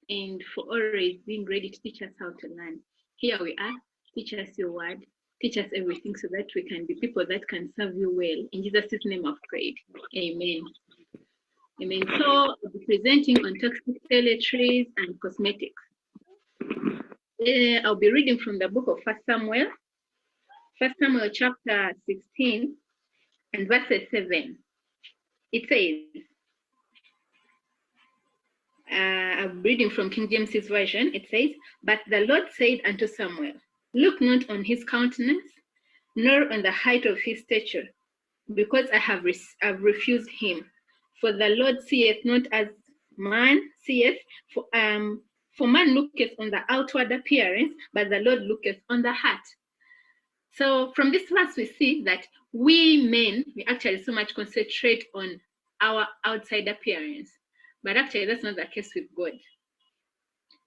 and for always being ready to teach us how to learn. Here we are. Teach us your word. Teach us everything so that we can be people that can serve you well. In Jesus' name I've prayed. Amen. Amen. So I'll be presenting on toxic toiletries and cosmetics. I'll be reading from the book of 1 Samuel chapter 16 and verses 7. It says, I'm reading from King James's version. It says, "But the Lord said unto Samuel, Look not on his countenance, nor on the height of his stature, because I have refused him. For the Lord seeth not as man seeth, for man looketh on the outward appearance, but the Lord looketh on the heart." So from this verse, we see that we men, we actually so much concentrate on our outside appearance, but actually that's not the case with God.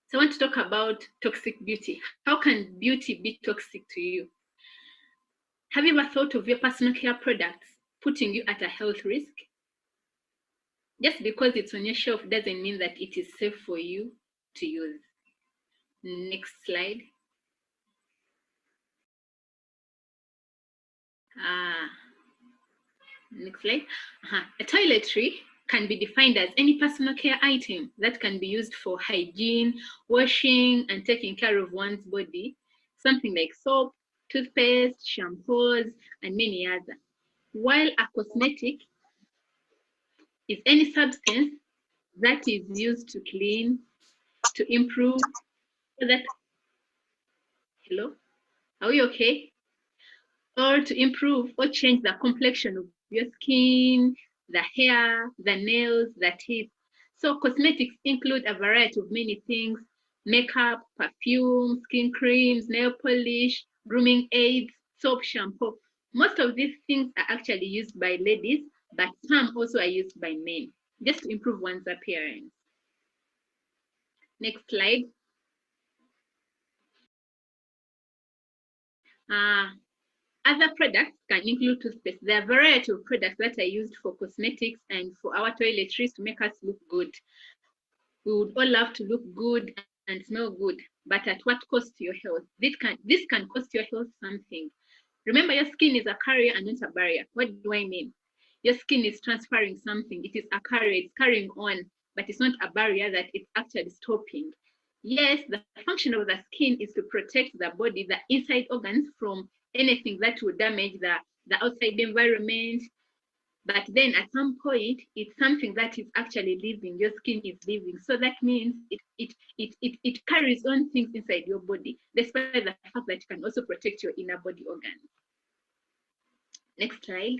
So I want to talk about toxic beauty. How can beauty be toxic to you? Have you ever thought of your personal care products putting you at a health risk? Just because it's on your shelf doesn't mean that it is safe for you to use. Next slide. Next slide. A toiletry can be defined as any personal care item that can be used for hygiene, washing, and taking care of one's body. Something like soap, toothpaste, shampoos, and many others. While a cosmetic is any substance that is used to clean, to improve, so that, hello, are we okay? Or to improve or change the complexion of your skin, the hair, the nails, the teeth. So cosmetics include a variety of many things: makeup, perfume, skin creams, nail polish, grooming aids, soap, shampoo. Most of these things are actually used by ladies, but some also are used by men, just to improve one's appearance. Next slide. Other products can include toothpaste. There are a variety of products that are used for cosmetics and for our toiletries to make us look good. We would all love to look good and smell good, but at what cost to your health? This can cost your health something. Remember, your skin is a carrier and not a barrier. What do I mean? Your skin is transferring something. It is a carrier, it's carrying on, but it's not a barrier that it's actually stopping. Yes, the function of the skin is to protect the body, the inside organs, from anything that would damage the outside environment. But then at some point, it's something that is actually living. Your skin is living. So that means it carries on things inside your body, despite the fact that it can also protect your inner body organs. Next slide.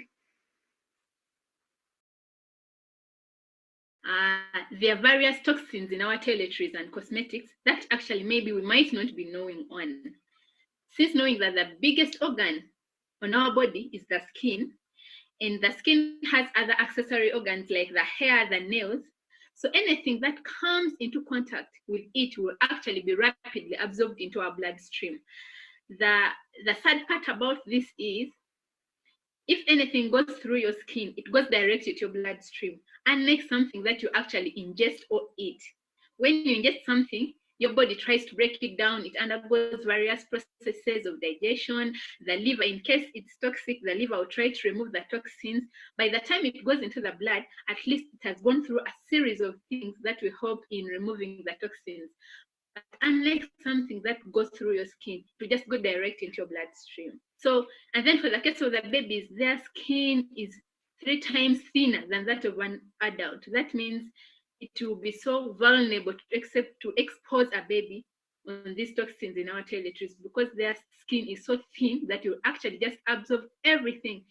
There are various toxins in our toiletries and cosmetics that actually maybe we might not be knowing on. Since knowing that the biggest organ on our body is the skin, and the skin has other accessory organs like the hair, the nails, so anything that comes into contact with it will actually be rapidly absorbed into our bloodstream. The sad part about this is, if anything goes through your skin, it goes directly to your bloodstream, unlike something that you actually ingest or eat. When you ingest something, your body tries to break it down. It undergoes various processes of digestion. The liver, in case it's toxic, the liver will try to remove the toxins. By the time it goes into the blood, at least it has gone through a series of things that will help in removing the toxins. But unlike something that goes through your skin, to just go direct into your bloodstream. So, and then for the case of the babies, their skin is 3 times thinner than that of an adult. That means it will be so vulnerable to expose a baby on these toxins in our toiletries, because their skin is so thin that you actually just absorb everything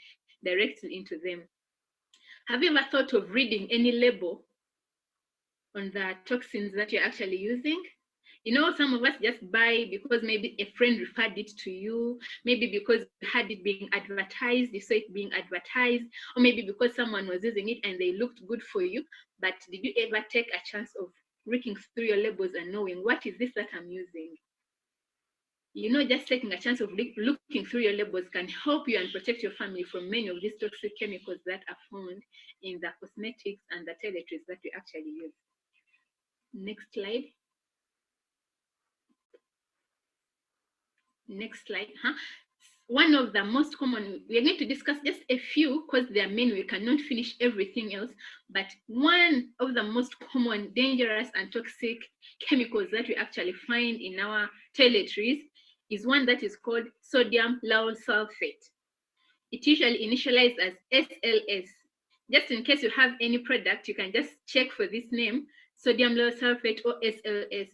directly into them. Have you ever thought of reading any label on the toxins that you're actually using? You know, some of us just buy because maybe a friend referred it to you, maybe because you had it being advertised, you saw it being advertised, or maybe because someone was using it and they looked good for you. But did you ever take a chance of looking through your labels and knowing, what is this that I'm using? You know, just taking a chance of looking through your labels can help you and protect your family from many of these toxic chemicals that are found in the cosmetics and the toiletries that we actually use. Next slide. Next slide. One of the most common, we are going to discuss just a few because there are many, we cannot finish everything else, but one of the most common dangerous and toxic chemicals that we actually find in our toiletries is one that is called sodium lauryl sulfate. It usually initialized as SLS. Just in case you have any product, you can just check for this name, sodium lauryl sulfate or SLS.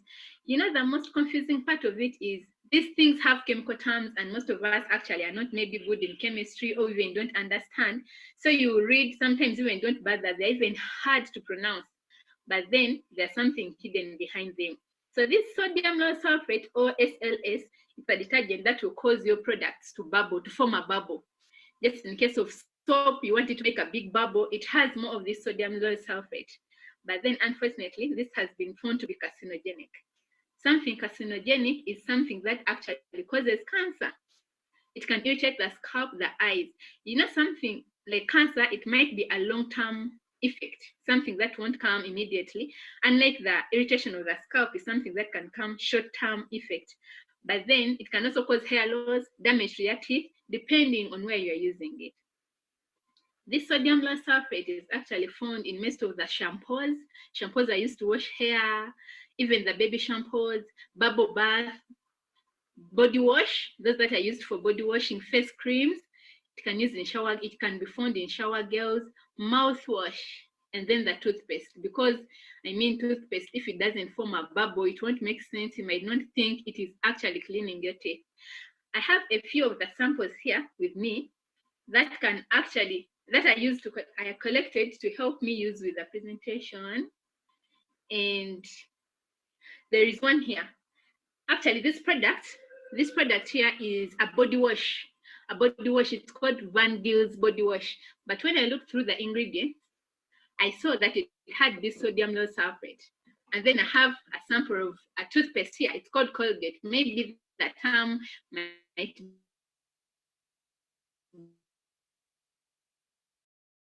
You know, the most confusing part of it is these things have chemical terms, and most of us actually are not maybe good in chemistry or even don't understand. So you read, sometimes even don't bother, they're even hard to pronounce, but then there's something hidden behind them. So this sodium lauryl sulfate or SLS is a detergent that will cause your products to bubble, to form a bubble. Just in case of soap, you want it to make a big bubble, it has more of this sodium lauryl sulfate. But then unfortunately, this has been found to be carcinogenic. Something carcinogenic is something that actually causes cancer. It can irritate the scalp, the eyes. You know, something like cancer, it might be a long-term effect, something that won't come immediately. Unlike the irritation of the scalp is something that can come short-term effect. But then it can also cause hair loss, damage to your teeth, depending on where you're using it. This sodium lauryl sulfate is actually found in most of the shampoos. Shampoos are used to wash hair, even the baby shampoos, bubble bath, body wash, those that are used for body washing, face creams. It can use in shower, it can be found in shower gels, mouthwash, and then the toothpaste. Because I mean, toothpaste, if it doesn't form a bubble, it won't make sense. You might not think it is actually cleaning your teeth. I have a few of the samples here with me that can actually, that I collected to help me use with the presentation. And there is one here. Actually, this product here is a body wash. A body wash, it's called Van Gill's body wash. But when I looked through the ingredients, I saw that it had this sodium lauryl sulfate. And then I have a sample of a toothpaste here. It's called Colgate. Maybe the term might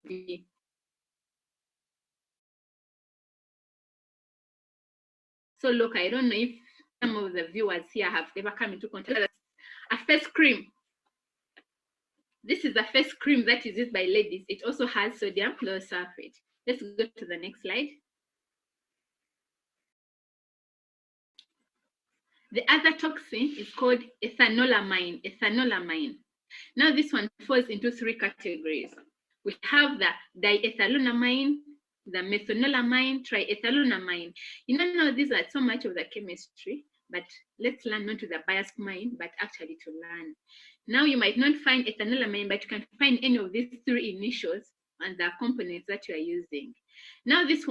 be. So look, I don't know if some of the viewers here have ever come into contact with a face cream. This is a face cream that is used by ladies. It also has sodium lauryl sulfate. Let's go to the next slide. The other toxin is called ethanolamine. Ethanolamine. Now this one falls into three categories. We have the diethanolamine, the methanolamine, triethanolamine. You know, now these are so much of the chemistry, but let's learn not to the biased mind, but actually to learn. Now you might not find ethanolamine, but you can find any of these three initials and the components that you are using. Now this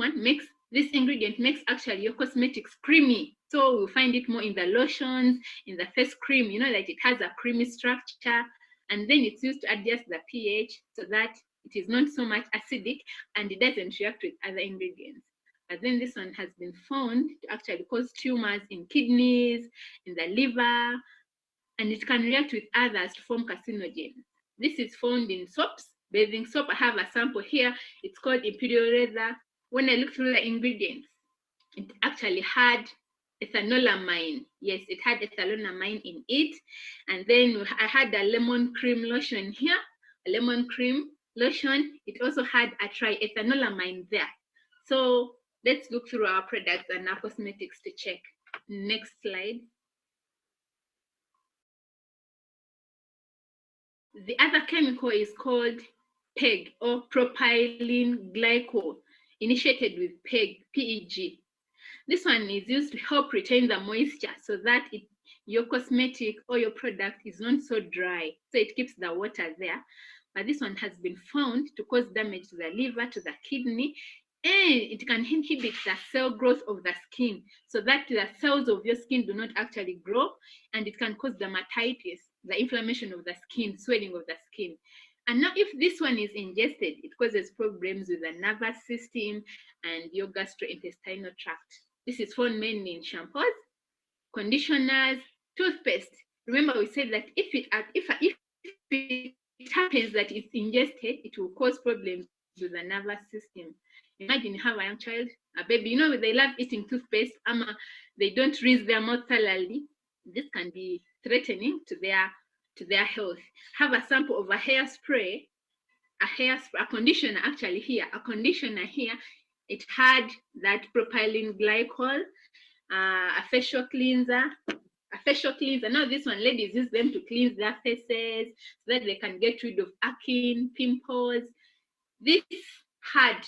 ingredient makes actually your cosmetics creamy. So we'll find it more in the lotions, in the face cream, you know, that it has a creamy structure. And then it's used to adjust the pH so that it is not so much acidic and it doesn't react with other ingredients. But then this one has been found to actually cause tumors in kidneys, in the liver, and it can react with others to form carcinogens. This is found in soaps, bathing soap. I have a sample here. It's called Imperial Leather. When I looked through the ingredients, it actually had ethanolamine. Yes, it had ethanolamine in it. And then I had a lemon cream lotion here, a lemon cream lotion. It also had a triethanolamine there. So let's look through our products and our cosmetics to check. Next slide. The other chemical is called PEG, or propylene glycol, initiated with PEG, PEG. This one is used to help retain the moisture so that your cosmetic or your product is not so dry. So it keeps the water there. But this one has been found to cause damage to the liver, to the kidney, and it can inhibit the cell growth of the skin so that the cells of your skin do not actually grow, and it can cause dermatitis, the inflammation of the skin, swelling of the skin. And now if this one is ingested, it causes problems with the nervous system and your gastrointestinal tract. This is found mainly in shampoos, conditioners, toothpaste. Remember, we said that if it happens that it's ingested, it will cause problems with the nervous system. Imagine you have a young child, a baby, you know, they love eating toothpaste, they don't rinse their mouth thoroughly. This can be threatening to their health. Have a sample of a hairspray, a conditioner actually here, a conditioner here. It had that propylene glycol, a facial cleanser. Now this one, ladies use them to cleanse their faces so that they can get rid of acne, pimples. This had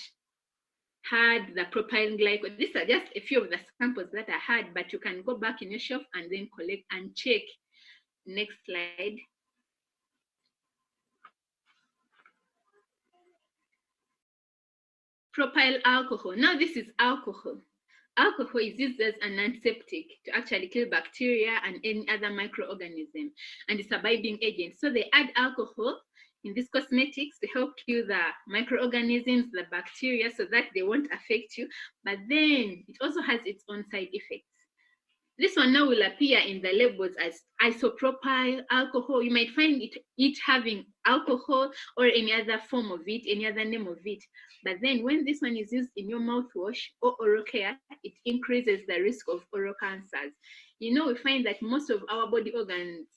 the propylene glycol. These are just a few of the samples that I had, but you can go back in your shelf and then collect and check. Next slide. Propyl alcohol. Now this is alcohol. Alcohol is used as an antiseptic to actually kill bacteria and any other microorganism, and it's a binding agent. So they add alcohol in these cosmetics to help kill the microorganisms, the bacteria, so that they won't affect you. But then it also has its own side effects. This one now will appear in the labels as isopropyl alcohol. You might find it having alcohol or any other form of it, any other name of it. But then when this one is used in your mouthwash or oral care, it increases the risk of oral cancers. We find that most of our body organs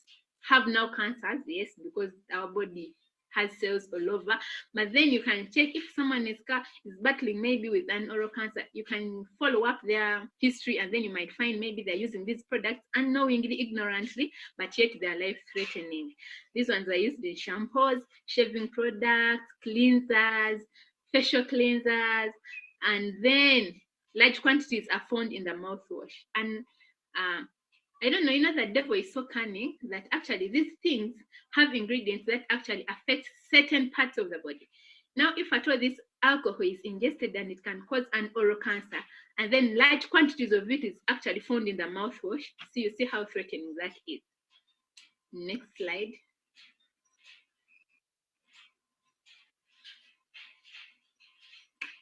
have now cancers, yes, because our body has cells all over. But then you can check if someone is battling maybe with an oral cancer. You can follow up their history, and then you might find maybe they're using these products unknowingly, ignorantly, but yet they're life-threatening. These ones are used in shampoos, shaving products, cleansers, facial cleansers, and then large quantities are found in the mouthwash. And I don't know, the devil is so cunning that actually these things have ingredients that actually affect certain parts of the body. Now, if at all this alcohol is ingested, then it can cause an oral cancer. And then large quantities of it is actually found in the mouthwash. So you see how threatening that is. Next slide.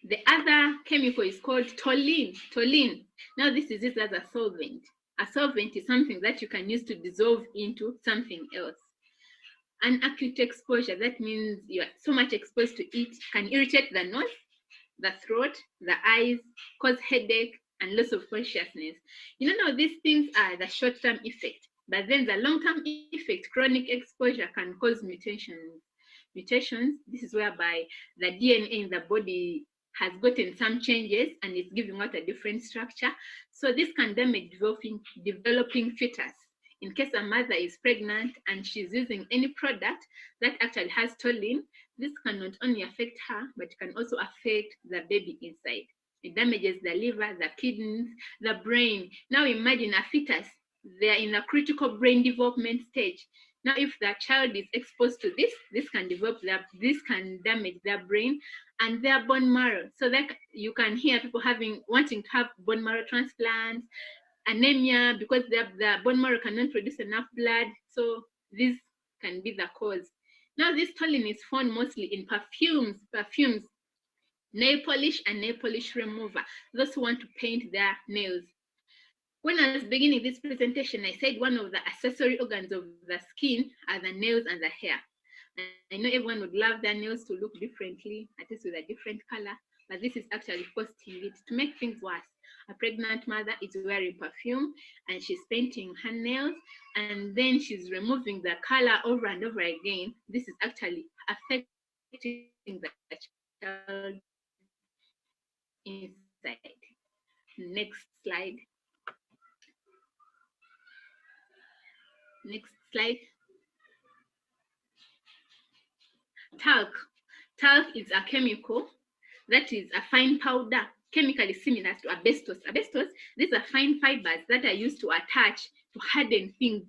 The other chemical is called toluene. Toluene. Now, this is used as a solvent. A solvent is something that you can use to dissolve into something else. An acute exposure, that means you're so much exposed to it, can irritate the nose, the throat, the eyes, cause headache, and loss of consciousness. Now these things are the short-term effect, but then the long-term effect, chronic exposure, can cause mutations. This is whereby the DNA in the body has gotten some changes and it's giving out a different structure. So this can damage developing fetus. In case a mother is pregnant and she's using any product that actually has toluene, this can not only affect her, but it can also affect the baby inside. It damages the liver, the kidneys, the brain. Now imagine a fetus, they're in a critical brain development stage. Now, if the child is exposed to this can damage their brain and their bone marrow. So that you can hear people wanting to have bone marrow transplants, anemia, because the bone marrow cannot produce enough blood. So this can be the cause. Now, this toluene is found mostly in perfumes, nail polish and nail polish remover, those who want to paint their nails. When I was beginning this presentation, I said one of the accessory organs of the skin are the nails and the hair. And I know everyone would love their nails to look differently, at least with a different color, but this is actually costing it. To make things worse, a pregnant mother is wearing perfume and she's painting her nails, and then she's removing the color over and over again. This is actually affecting the child inside. Next slide. Next slide. Talc. Talc is a chemical that is a fine powder, chemically similar to asbestos. Asbestos, these are fine fibers that are used to attach to harden things.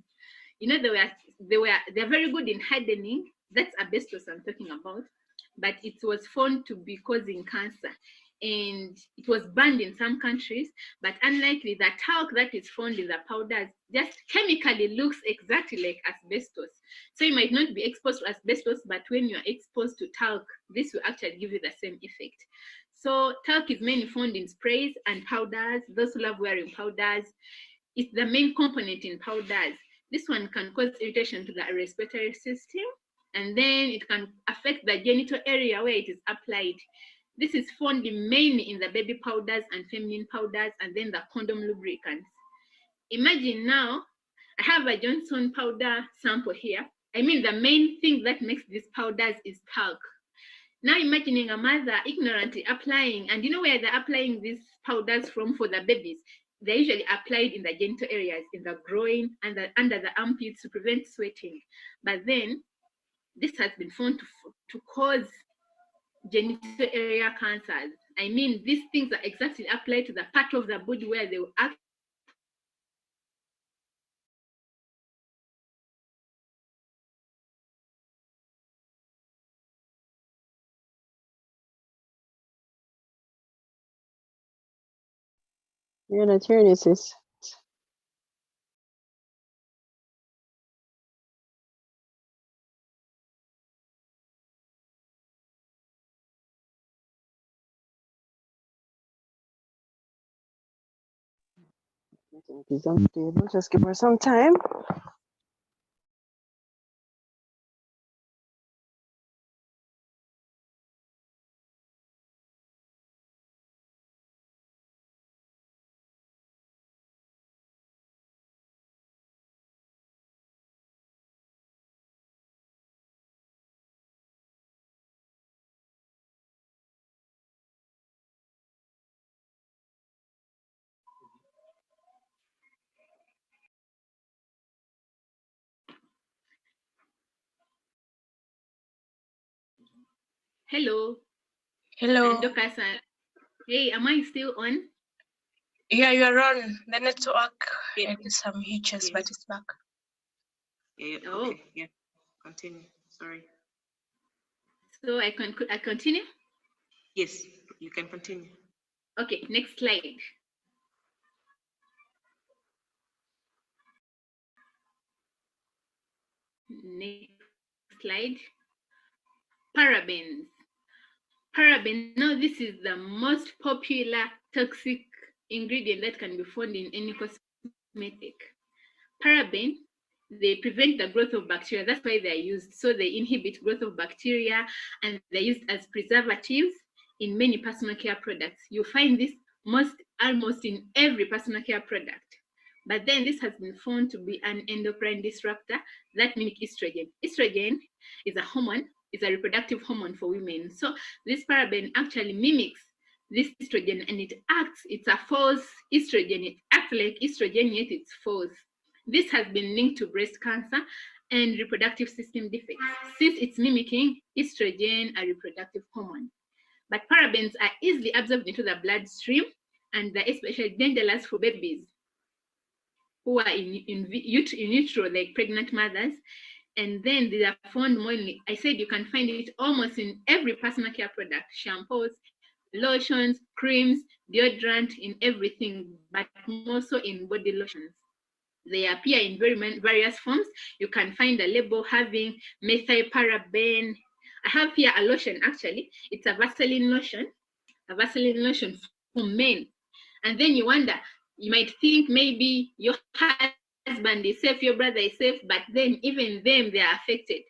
They're very good in hardening. That's asbestos I'm talking about. But it was found to be causing cancer. And it was banned in some countries, but unlikely the talc that is found in the powders just chemically looks exactly like asbestos. So you might not be exposed to asbestos, but when you're exposed to talc, this will actually give you the same effect. So talc is mainly found in sprays and powders. Those who love wearing powders, it's the main component in powders. This one can cause irritation to the respiratory system, and then it can affect the genital area where it is applied. This is found mainly in the baby powders and feminine powders, and then the condom lubricants. Imagine now I have a Johnson powder sample here. I mean, the main thing that makes these powders is talc. Now imagining a mother ignorantly applying, and you know where they're applying these powders from for the babies? They're usually applied in the genital areas, in the groin and under the armpits to prevent sweating. But then this has been found to cause genital area cancers. I mean, these things are exactly applied to the part of the body where they will act. You're not hearing it, sis. I think it's unstable. Just give her some time. Hello. Hello. Dr. San. Hey, am I still on? Yeah, you are on. The network had some hitches, but it's back. Yeah, Oh. okay, yeah. Continue. Sorry. So I continue? Yes, you can continue. Okay, next slide. Next slide. Parabens. Paraben, now this is the most popular toxic ingredient that can be found in any cosmetic. Paraben, they prevent the growth of bacteria. That's why they're used. So they inhibit growth of bacteria, and they're used as preservatives in many personal care products. You find this almost in every personal care product. But then this has been found to be an endocrine disruptor that mimics estrogen. Estrogen is a hormone, is a reproductive hormone for women. So this paraben actually mimics this estrogen, and it's a false estrogen. It acts like estrogen, yet it's false. This has been linked to breast cancer and reproductive system defects, since it's mimicking estrogen, a reproductive hormone. But parabens are easily absorbed into the bloodstream, and they're especially dangerous for babies who are in utero, like pregnant mothers. And then they are found more I said you can find it almost in every personal care product, shampoos, lotions, creams, deodorant, in everything, but more so in body lotions. They appear in various forms. You can find a label having methylparaben. I have here a lotion, actually. It's a Vaseline lotion for men. And then you wonder, you might think maybe your husband is safe, your brother is safe, but then even them, they are affected.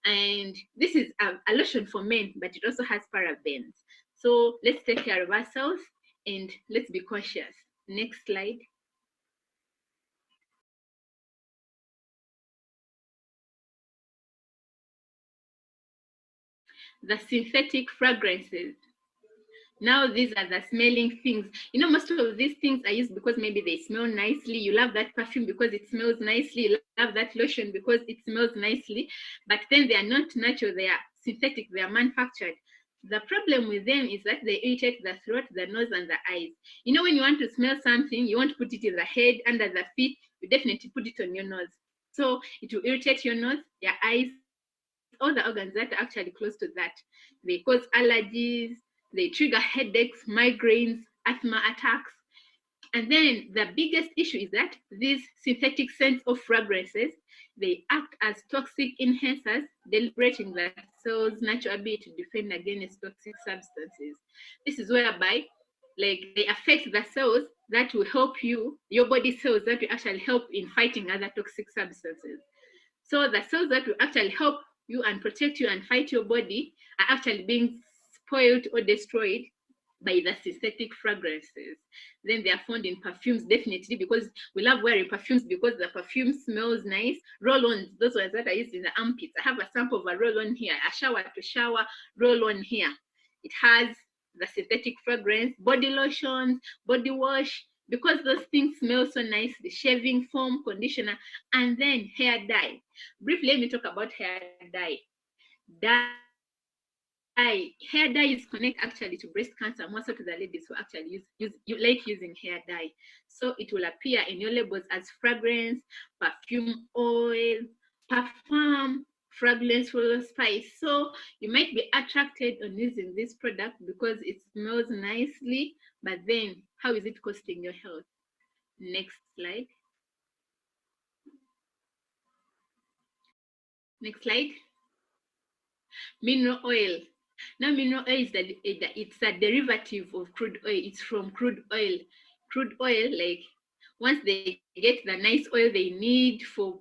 And this is a lotion for men, but it also has parabens. So let's take care of ourselves and let's be cautious. Next slide. The synthetic fragrances. Now these are the smelling things. You know, most of these things are used because maybe they smell nicely. You love that perfume because it smells nicely. You love that lotion because it smells nicely. But then they are not natural. They are synthetic. They are manufactured. The problem with them is that they irritate the throat, the nose, and the eyes. You know, when you want to smell something, you want to put it in the head, under the feet, you definitely put it on your nose. So it will irritate your nose, your eyes, all the organs that are actually close to that. They cause allergies, they trigger headaches, migraines, asthma attacks. And then the biggest issue is that these synthetic scents of fragrances, they act as toxic enhancers, deliberating the cell's natural ability to defend against toxic substances. This is whereby, like, they affect the cells that will help you, your body cells that will actually help in fighting other toxic substances. So the cells that will actually help you and protect you and fight your body are actually being spoiled or destroyed by the synthetic fragrances. Then they are found in perfumes, definitely, because we love wearing perfumes because the perfume smells nice. Roll-ons, those ones that are used in the armpits. I have a sample of a roll-on here, a shower to shower roll-on here. It has the synthetic fragrance, body lotions, body wash, because those things smell so nice, the shaving foam, conditioner, and then hair dye. Briefly, let me talk about hair dye. Hair dye is connected actually to breast cancer, more so to the ladies who actually like using hair dye. So it will appear in your labels as fragrance, perfume oil, parfum, fragrance for spice. So you might be attracted on using this product because it smells nicely, but then how is it costing your health? Next slide. Next slide. Mineral oil. Now, mineral oil is it's a derivative of crude oil. It's from crude oil. Crude oil, like once they get the nice oil they need for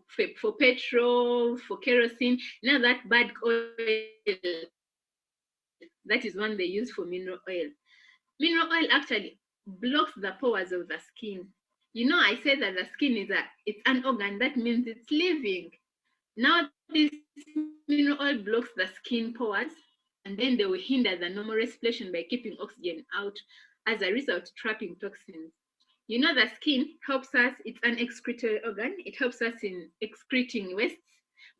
petrol, for kerosene, now that bad oil, that is one they use for mineral oil. Mineral oil actually blocks the pores of the skin. You know, I said that the skin it's an organ, that means it's living. Now this mineral oil blocks the skin pores, and then they will hinder the normal respiration by keeping oxygen out, as a result trapping toxins. You know, the skin helps us, it's an excretory organ, it helps us in excreting wastes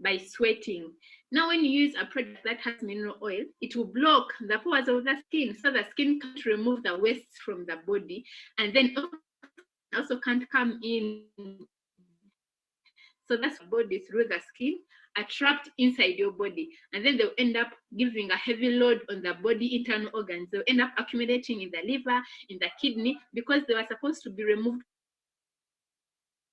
by sweating. Now when you use a product that has mineral oil, it will block the pores of the skin, so the skin can't remove the wastes from the body, and then also can't come in. So that's the body through the skin are trapped inside your body, and then they'll end up giving a heavy load on the body internal organs. They'll end up accumulating in the liver, in the kidney, because they were supposed to be removed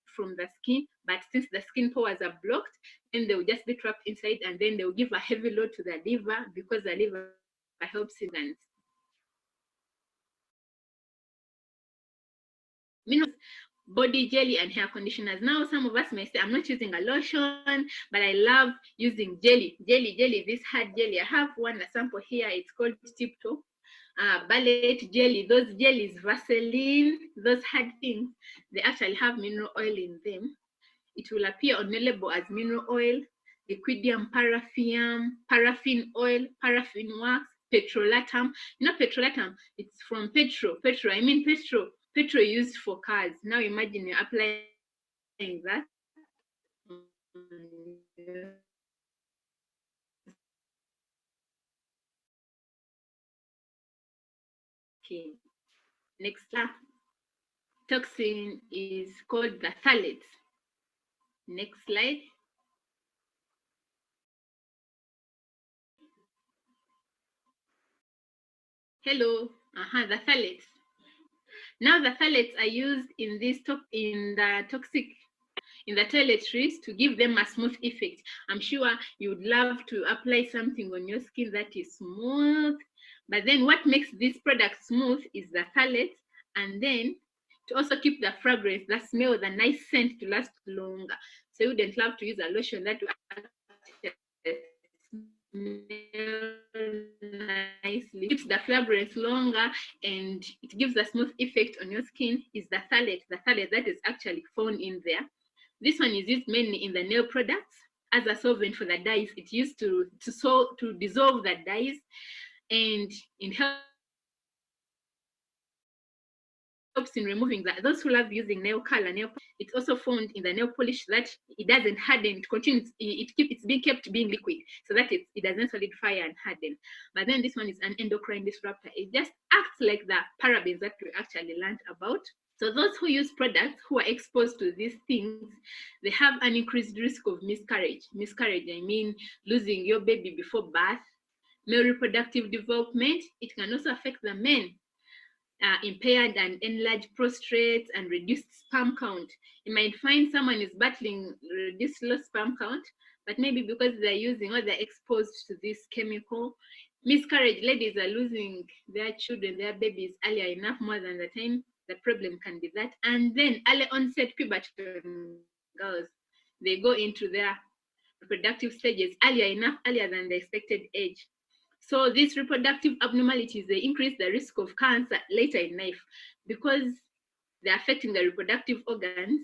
from the skin, but since the skin pores are blocked, then they'll just be trapped inside, and then they'll give a heavy load to the liver because the liver helps in organs. Body jelly and hair conditioners. Now some of us may say, I'm not using a lotion, but I love using jelly, this hard jelly. I have one sample here, it's called Tiptoe ballet jelly. Those jellies, Vaseline, those hard things, they actually have mineral oil in them. It will appear on the label as mineral oil, liquidium paraffin oil, paraffin wax, petrolatum. You know, petrolatum, it's from petrol, petrol used for cars. Now imagine you're applying that. Okay, next toxin is called the phthalates. Next slide. Hello, the phthalates. Now the phthalates are used in the toiletries to give them a smooth effect. I'm sure you would love to apply something on your skin that is smooth, but then what makes this product smooth is the phthalates, and then to also keep the fragrance, the smell, the nice scent to last longer. So you wouldn't love to use a lotion that will nicely, keeps the fragrance longer, and it gives a smooth effect on your skin is the phthalate that is actually found in there. This one is used mainly in the nail products as a solvent for the dyes. It's used to dissolve the dyes, and it helps in removing that. Those who love using nail color, it's also found in the nail polish that it doesn't harden. It continues. It's being kept being liquid, so that it doesn't solidify and harden. But then this one is an endocrine disruptor. It just acts like the parabens that we actually learned about. So those who use products who are exposed to these things, they have an increased risk of miscarriage. Miscarriage, I mean losing your baby before birth, male reproductive development. It can also affect the men. Impaired and enlarged prostrates and reduced sperm count. You might find someone is battling reduced low sperm count, but maybe because they're using or they're exposed to this chemical. Miscarriage, ladies are losing their children, their babies earlier enough, more than the time. The problem can be that. And then early onset puberty girls, they go into their reproductive stages earlier than the expected age. So these reproductive abnormalities, they increase the risk of cancer later in life because they're affecting the reproductive organs.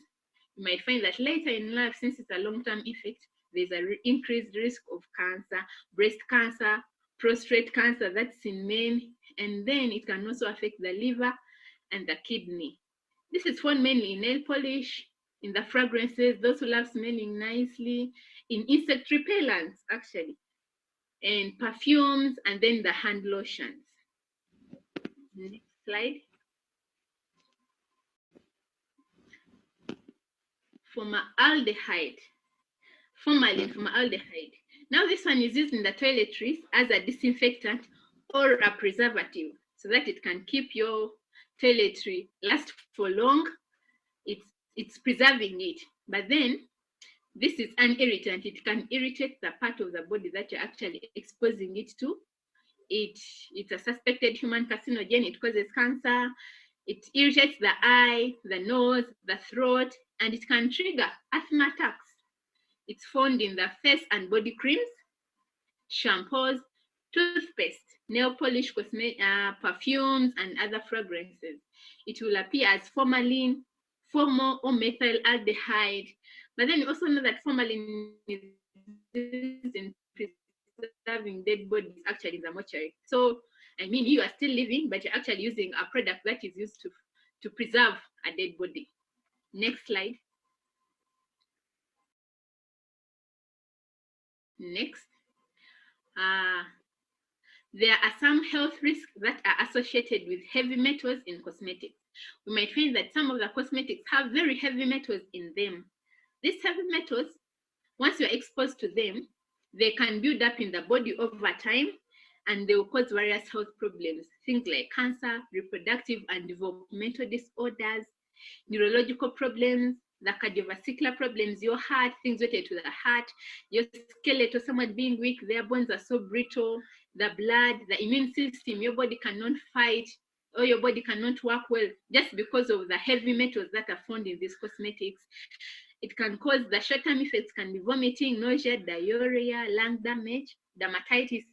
You might find that later in life, since it's a long-term effect, there's an increased risk of cancer, breast cancer, prostate cancer, that's in men, and then it can also affect the liver and the kidney. This is found mainly in nail polish, in the fragrances, those who love smelling nicely, in insect repellents, actually, and perfumes, and then the hand lotions. Next slide. Formaldehyde. Formaldehyde. Now this one is used in the toiletries as a disinfectant or a preservative so that it can keep your toiletry last for long. It's preserving it. But then this is an irritant. It can irritate the part of the body that you're actually exposing it to. It's a suspected human carcinogen. It causes cancer. It irritates the eye, the nose, the throat, and it can trigger asthma attacks. It's found in the face and body creams, shampoos, toothpaste, nail polish, perfumes, and other fragrances. It will appear as formalin, formal or methyl aldehyde. But then you also know that formalin is used in preserving dead bodies actually in the mortuary. So, I mean, you are still living, but you're actually using a product that is used to preserve a dead body. Next slide. Next. There are some health risks that are associated with heavy metals in cosmetics. We might find that some of the cosmetics have very heavy metals in them. These heavy metals, once you're exposed to them, they can build up in the body over time and they will cause various health problems, things like cancer, reproductive and developmental disorders, neurological problems, the cardiovascular problems, your heart, things related to the heart, your skeletal somewhat being weak, their bones are so brittle, the blood, the immune system, your body cannot fight, or your body cannot work well just because of the heavy metals that are found in these cosmetics. It can cause the short-term effects, can be vomiting, nausea, diarrhea, lung damage, dermatitis,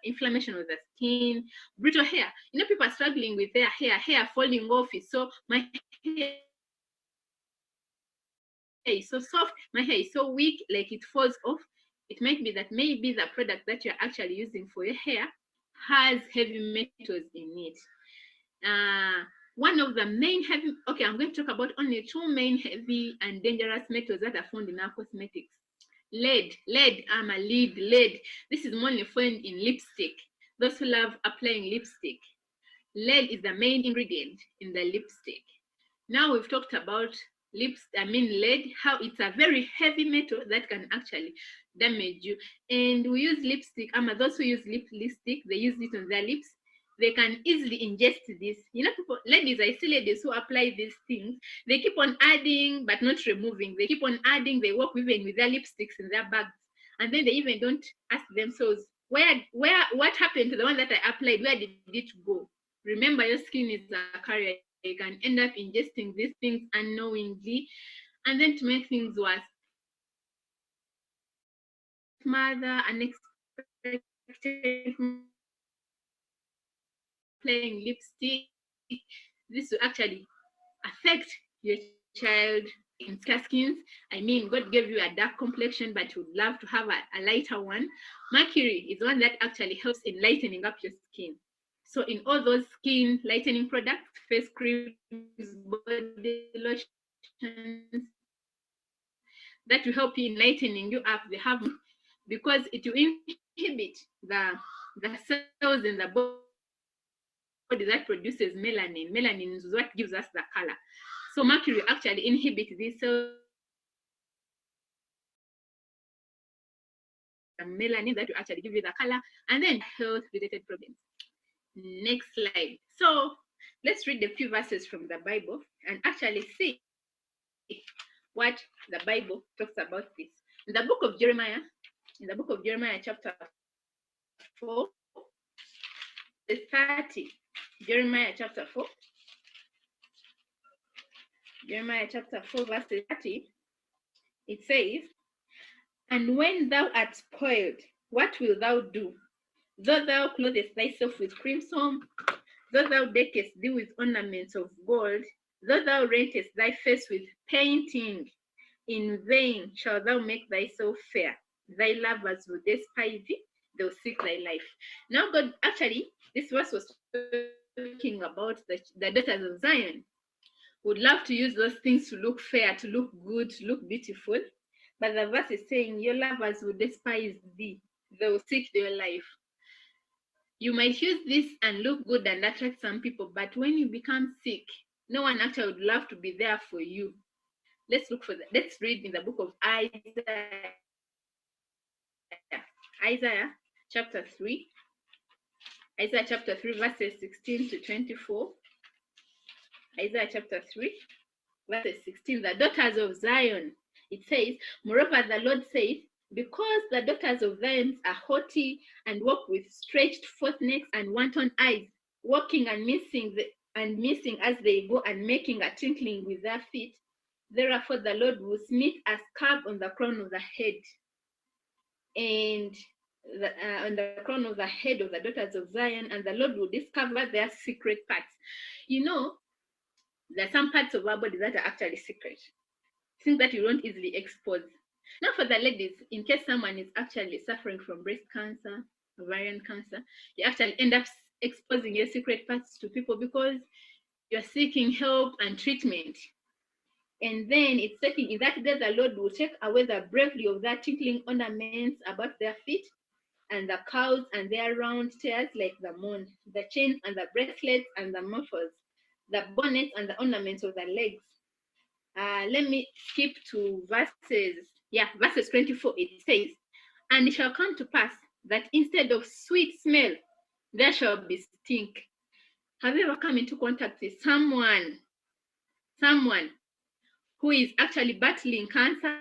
inflammation of the skin, brittle hair. You know, people are struggling with their hair falling off. So my hair is so soft, my hair is so weak, like it falls off. It might be that maybe the product that you're actually using for your hair has heavy metals in it. One of the main heavy, okay, I'm going to talk about only two main heavy and dangerous metals that are found in our cosmetics. Lead. This is mainly found in lipstick. Those who love applying lipstick. Lead is the main ingredient in the lipstick. Now we've talked about lead, how it's a very heavy metal that can actually damage you. And we use lipstick, those who use lipstick, they use it on their lips. They can easily ingest this. You know, people, ladies, I see ladies who apply these things. They keep on adding, but not removing. They keep on adding. They walk even with their lipsticks in their bags. And then they even don't ask themselves, what happened to the one that I applied? Where did it go? Remember, your skin is a carrier. You can end up ingesting these things unknowingly. And then to make things worse, mother unexpected applying lipstick, this will actually affect your child in fair skins. I mean, God gave you a dark complexion, but you would love to have a lighter one. Mercury is one that actually helps in lightening up your skin. So in all those skin lightening products, face creams, body lotions, that will help you in lightening you up, they have, because it will inhibit the cells in the body that produces melanin. Melanin is what gives us the color. So mercury actually inhibits these cells, melanin that will actually give you the color, and then health related problems. Next slide. So let's read a few verses from the Bible and actually see what the Bible talks about this. In the book of Jeremiah, chapter 4, verse 30. Jeremiah chapter 4, verse 30, it says, "And when thou art spoiled, what wilt thou do? Though thou clothest thyself with crimson, though thou deckest thee with ornaments of gold, though thou rentest thy face with painting, in vain shalt thou make thyself fair. Thy lovers will despise thee, they'll seek thy life. Now, God, actually, this verse was talking about the daughters of Zion. Would love to use those things to look fair, to look good, to look beautiful. But the verse is saying, your lovers will despise thee, they will seek their life. You might use this and look good and attract some people, but when you become sick, no one actually would love to be there for you. Let's look for that. Let's read in the book of Isaiah. Isaiah chapter 3. Isaiah chapter 3, verses 16 to 24. Isaiah chapter 3, verses 16. The daughters of Zion. It says, moreover, the Lord says, because the daughters of Zion are haughty and walk with stretched forth necks and wanton eyes, walking and missing as they go and making a tinkling with their feet, therefore the Lord will smite a scab on the crown of the head, and on the crown of the head of the daughters of Zion, and the Lord will discover their secret parts. You know, there are some parts of our body that are actually secret, things that you don't easily expose. Now, for the ladies, in case someone is actually suffering from breast cancer, ovarian cancer, you actually end up exposing your secret parts to people because you're seeking help and treatment. And then it's taking, in that day, the Lord will take away the bravery of their tinkling ornaments about their feet, and the cows and their round tails like the moon, the chains and the bracelets and the muffles, the bonnets and the ornaments of the legs. Let me skip to verses 24. It says, and it shall come to pass that instead of sweet smell, there shall be stink. Have you ever come into contact with someone who is actually battling cancer,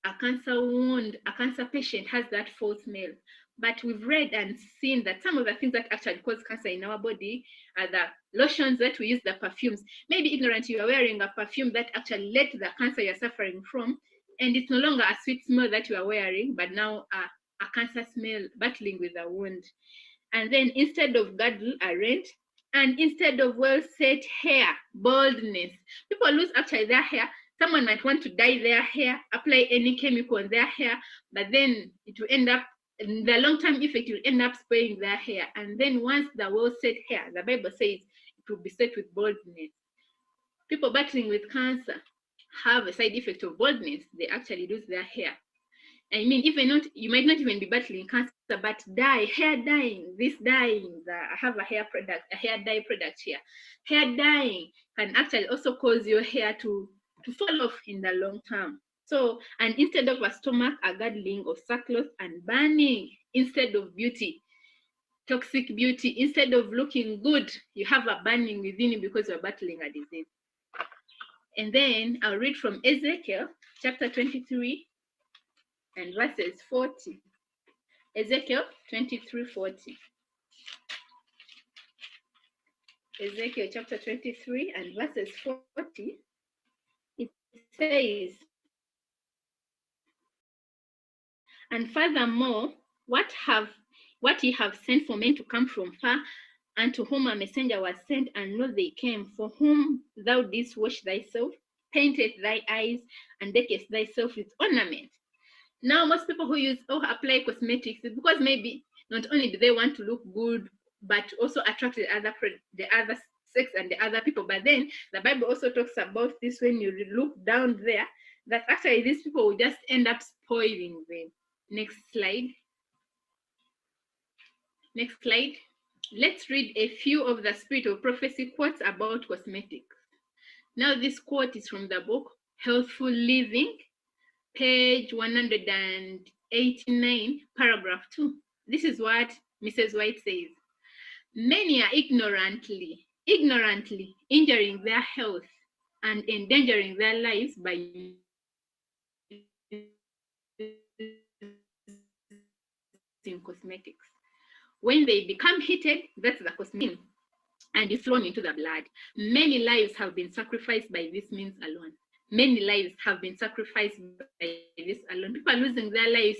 a cancer wound, a cancer patient has that foul smell? But we've read and seen that some of the things that actually cause cancer in our body are the lotions that we use, the perfumes. Maybe ignorant, you are wearing a perfume that actually led to the cancer you're suffering from, and it's no longer a sweet smell that you are wearing, but now a cancer smell battling with a wound. And then instead of girdle, a rent, and instead of well-set hair, baldness. People lose actually their hair. Someone might want to dye their hair, apply any chemical on their hair, but then it will end up, in the long-term effect, will end up spoiling their hair. And then once the well-set hair, the Bible says it will be set with baldness. People battling with cancer have a side effect of baldness. They actually lose their hair. I mean, you might not even be battling cancer, but hair dyeing, I have a hair dye product here. Hair dyeing can actually also cause your hair to fall off in the long term. So, and instead of a stomach, a girdling of sackcloth and burning, instead of beauty, toxic beauty, instead of looking good, you have a burning within you because you're battling a disease. And then I'll read from Ezekiel chapter 23 and verses 40. Ezekiel 23:40. Ezekiel chapter 23 and verses 40. It says, and furthermore, what ye have sent for men to come from far, and to whom a messenger was sent, and lo, they came, for whom thou didst wash thyself, painted thy eyes, and deckest thyself with ornament. Now, most people who use or apply cosmetics, because maybe not only do they want to look good, but also attract the other sex and the other people. But then the Bible also talks about this when you look down there, that actually these people will just end up spoiling them. Next slide. Next slide. Let's read a few of the Spirit of Prophecy quotes about cosmetics. Now, this quote is from the book Healthful Living, page 189, paragraph 2. This is what Mrs. White says. Many are ignorantly injuring their health and endangering their lives by using cosmetics. When they become heated, that's the cosmetic, and it's flown into the blood. Many lives have been sacrificed by this means alone. Many lives have been sacrificed by this alone. People are losing their lives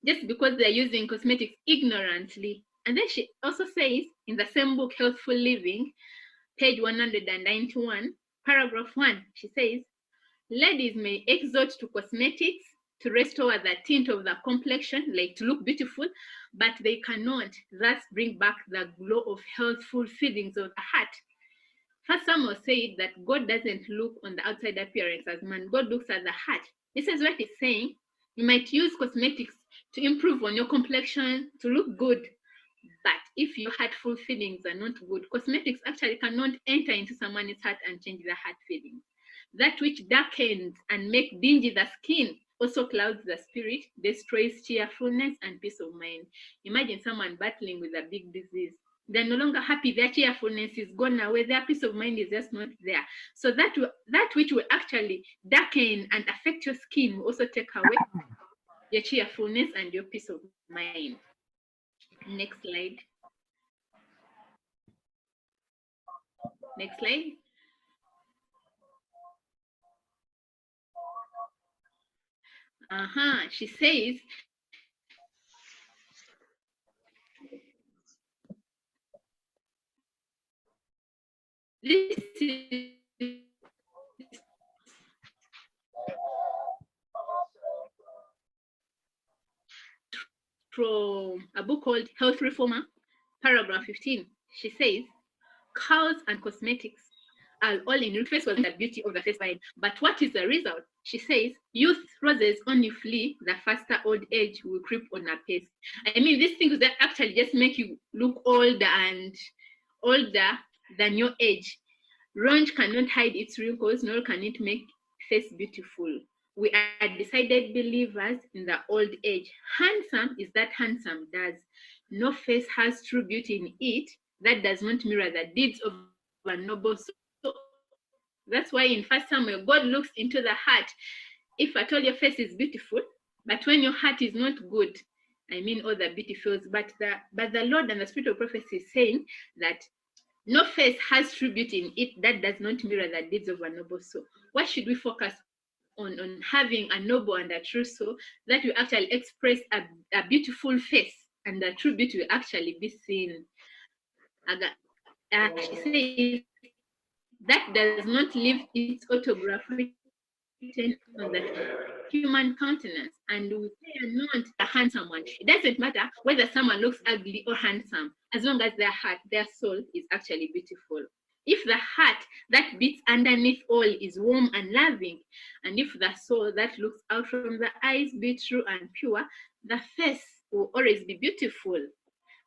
just because they're using cosmetics ignorantly. And then she also says in the same book, Healthful Living, page 191, paragraph 1, she says, ladies may exhort to cosmetics to restore the tint of the complexion, like to look beautiful, but they cannot thus bring back the glow of healthful feelings of the heart. First Samuel said that God doesn't look on the outside appearance as man. God looks at the heart. This is what he's saying. You might use cosmetics to improve on your complexion, to look good. But if your heartful feelings are not good, cosmetics actually cannot enter into someone's heart and change their heart feelings. That which darkens and makes dingy the skin also clouds the spirit, destroys cheerfulness and peace of mind. Imagine someone battling with a big disease. They're no longer happy, their cheerfulness is gone away, their peace of mind is just not there. So that which will actually darken and affect your skin will also take away your cheerfulness and your peace of mind. Next slide. Next slide. She says, this is from a book called Health Reformer, paragraph 15. She says, cows and cosmetics are all in interest with the beauty of the face line. But what is the result? She says, youth roses only flee the faster old age will creep on a pace. I mean, these things that actually just make you look older and older than your age. Rouge cannot hide its wrinkles, nor can it make face beautiful. We are decided believers in the old age. Handsome is that handsome does. No face has true beauty in it that does not mirror the deeds of a noble soul. That's why in 1 Samuel, God looks into the heart. If at all your face is beautiful, but when your heart is not good, I mean all the beauty fails. But the Lord and the Spirit of prophecy is saying that no face has true beauty in it that does not mirror the deeds of a noble soul. What should we focus on having a noble and a true soul that will actually express a beautiful face, and the true beauty will actually be seen. She says that does not leave its autograph written on the human countenance, and we are not a handsome one. It doesn't matter whether someone looks ugly or handsome, as long as their heart, their soul is actually beautiful. If the heart that beats underneath all is warm and loving, and if the soul that looks out from the eyes be true and pure, the face will always be beautiful.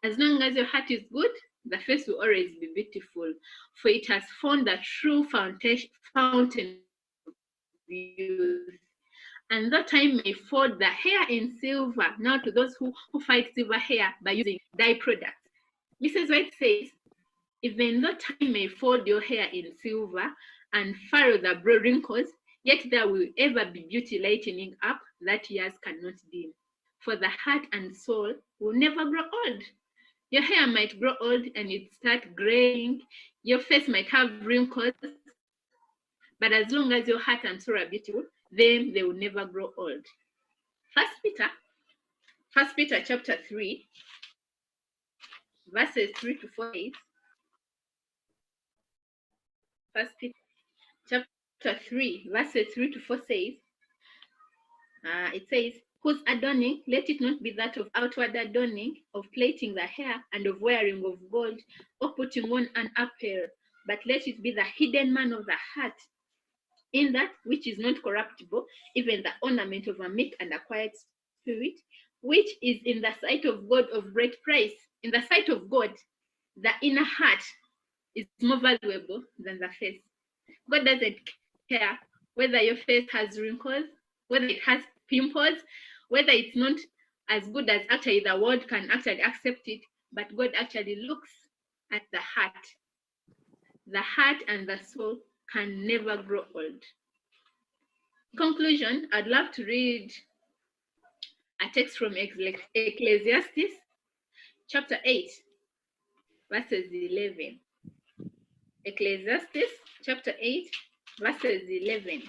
As long as your heart is good, the face will always be beautiful, for it has found the true fountain of youth. And though time may fold the hair in silver, now to those who fight silver hair by using dye products. Mrs. White says, even though time may fold your hair in silver and furrow the broad wrinkles, yet there will ever be beauty lightening up that years cannot dim. For the heart and soul will never grow old. Your hair might grow old and it start graying. Your face might have wrinkles, but as long as your heart and soul are beautiful, then they will never grow old. First Peter chapter 3, verses 3 to 4 says, First Peter chapter 3, verses 3 to 4 says, it says, whose adorning, let it not be that of outward adorning, of plaiting the hair, and of wearing of gold, or putting on an apparel, but let it be the hidden man of the heart, in that which is not corruptible, even the ornament of a meek and a quiet spirit, which is in the sight of God of great price. In the sight of God, the inner heart is more valuable than the face. God doesn't care whether your face has wrinkles, whether it has pimples, whether it's not as good as actually the world can actually accept it, but God actually looks at the heart. The heart and the soul can never grow old. In conclusion, I'd love to read a text from Ecclesiastes chapter 8, verses 11. Ecclesiastes chapter 8, verses 11.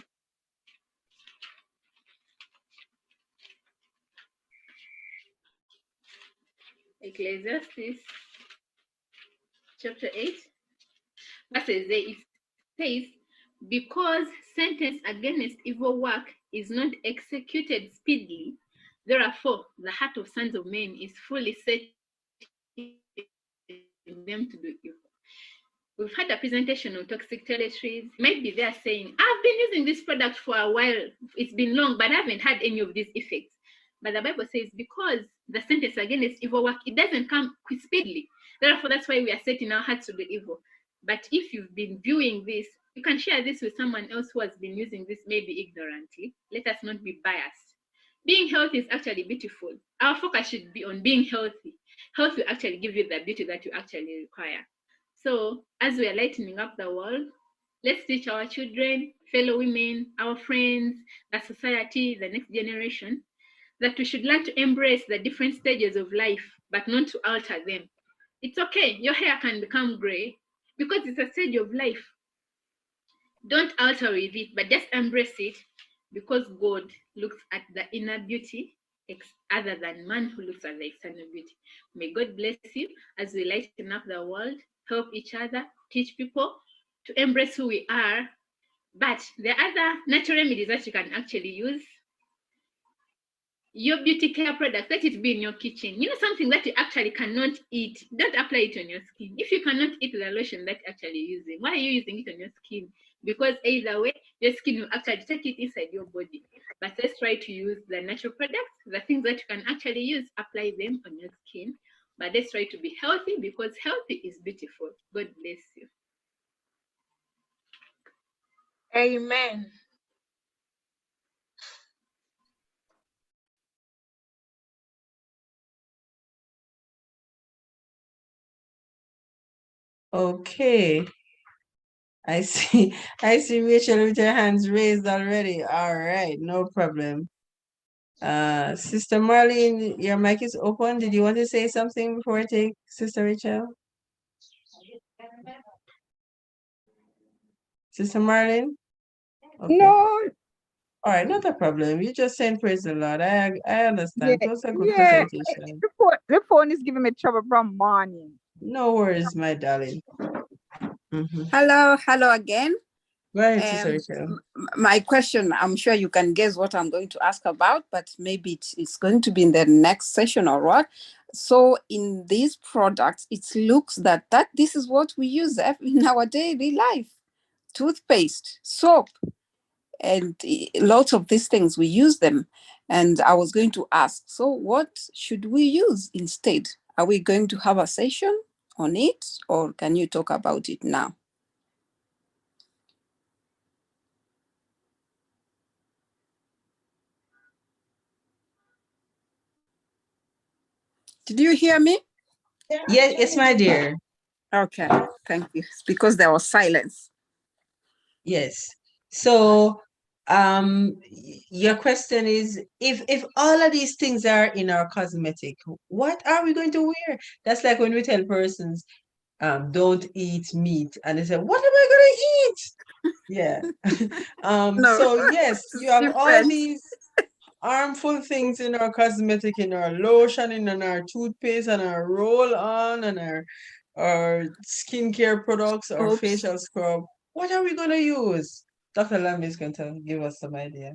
Ecclesiastes chapter 8, verses 8, it says, because sentence against evil work is not executed speedily, therefore the heart of sons of men is fully set in them to do evil. We've had a presentation on toxic toiletries. Maybe they're saying, I've been using this product for a while. It's been long, but I haven't had any of these effects. But the Bible says, because the sentence against evil work, it doesn't come speedily. Therefore, that's why we are setting our hearts to do evil. But if you've been viewing this, you can share this with someone else who has been using this, maybe ignorantly. Let us not be biased. Being healthy is actually beautiful. Our focus should be on being healthy. Health will actually give you the beauty that you actually require. So as we are lightening up the world, let's teach our children, fellow women, our friends, the society, the next generation, that we should learn to embrace the different stages of life, but not to alter them. It's okay, your hair can become gray because it's a stage of life. Don't alter with it, but just embrace it, because God looks at the inner beauty other than man who looks at the external beauty. May God bless you as we lighten up the world, help each other, teach people to embrace who we are. But there are other natural remedies that you can actually use. Your beauty care products, let it be in your kitchen. You know, something that you actually cannot eat, don't apply it on your skin. If you cannot eat the lotion that you're actually using, why are you using it on your skin? Because either way, your skin will actually take it inside your body. But let's try to use the natural products, the things that you can actually use, apply them on your skin. But let's try to be healthy, because healthy is beautiful. God bless you. Amen. Okay. I see Rachel with your hands raised already. All right, no problem. Sister Marlene, your mic is open. Did you want to say something before I take Sister Rachel? Sister Marlene? Okay. No, All right, not a problem. You just saying praise the Lord. I understand. yeah, It was a good yeah. presentation. The phone is giving me trouble from morning. No worries, my darling. Hello again. Go ahead, Sister Rachel. My question, I'm sure you can guess what I'm going to ask about, but maybe it's going to be in the next session or what. So in these products, it looks that this is what we use in our daily life. Toothpaste, soap, and lots of these things, we use them. And I was going to ask, so what should we use instead? Are we going to have a session on it, or can you talk about it now? Did you hear me? Yes, my dear. Okay, thank you. It's because there was silence. Yes. So your question is, if all of these things are in our cosmetic, what are we going to wear? That's like when we tell persons don't eat meat, and they say, what am I gonna eat? Yeah. No, So yes, you have all different. these harmful things in our cosmetic, in our lotion, in our toothpaste, and our roll-on, and our skincare products, our Oops. facial scrub. What are we gonna use? Dr. Lamb is going to give us some idea.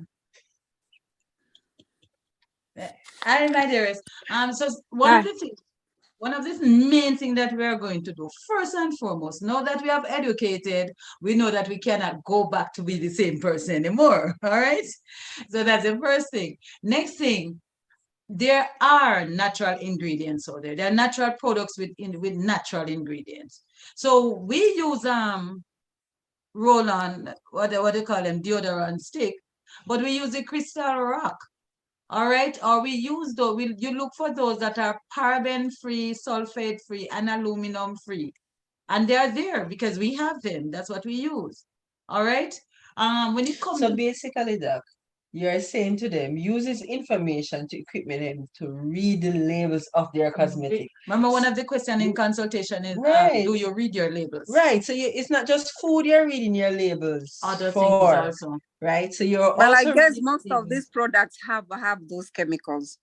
Hi, my dearest. So one of the main things that we are going to do, first and foremost, now that we have educated, we know that we cannot go back to be the same person anymore. All right. So that's the first thing. Next thing, there are natural ingredients out there. There are natural products with natural ingredients. So we use roll-on, what they call them, deodorant stick, but we use the crystal rock. All right, or we use those, you look for those that are paraben free, sulfate free, and aluminum free. And they're there because we have them. That's what we use. All right. When it comes So basically, Doc, you're saying to them, use this information to equip them to read the labels of their cosmetic. Remember, one of the questions in consultation is, Right. do you read your labels? Right. So it's not just food you're reading your labels Other for, things also. right? So you're Well, also I guess most of these products have those chemicals.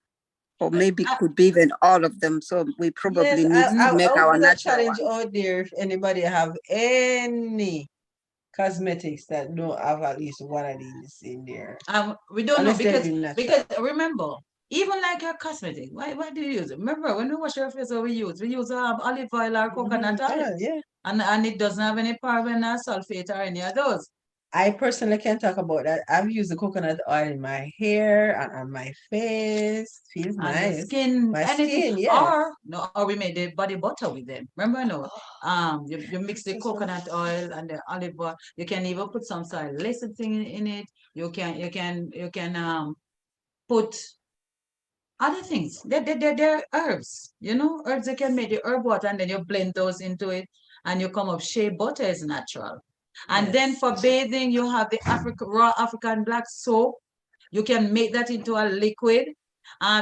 or maybe could be even all of them. So we probably need to I make would our put a natural challenge one. out there if anybody have any cosmetics that don't have at least one of these in there. We don't Unless know they're because really natural. remember, even like your cosmetic, why do you use it? Remember when we wash our face, what we use olive oil or coconut oil, Yeah. and it doesn't have any paraben or sulfate or any of those. I personally can't talk about that. I've used the coconut oil in my hair and on my face. Feels And nice. the skin, My anything. skin, yes. Or we made the body butter with them. Remember, no? You mix the coconut oil and the olive oil. You can even put some lecithin in it. You can put other things. They're herbs. You know, herbs. You can make the herb water and then you blend those into it, and you come up. Shea butter is natural. And then for bathing, you have the raw African black soap. You can make that into a liquid.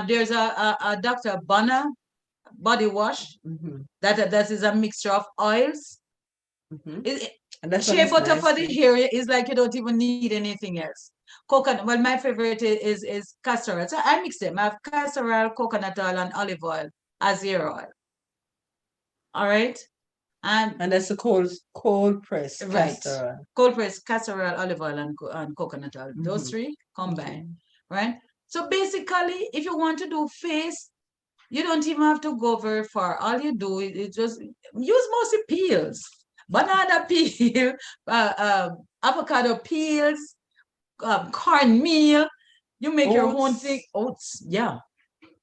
There's a Dr. Bonner body wash that is a mixture of oils. Shea butter for the hair is like you don't even need anything else. Coconut, well, my favorite is castor oil. So I mix them. I have castor oil, coconut oil, and olive oil as hair oil. All right. And that's the cold press castor oil. Cold press castor oil, olive oil, and coconut oil. Those three combined, right? So basically, if you want to do face, you don't even have to go very far. All you do is just use mostly peels, banana peel, avocado peels, cornmeal. You make your own thing. Oats, yeah.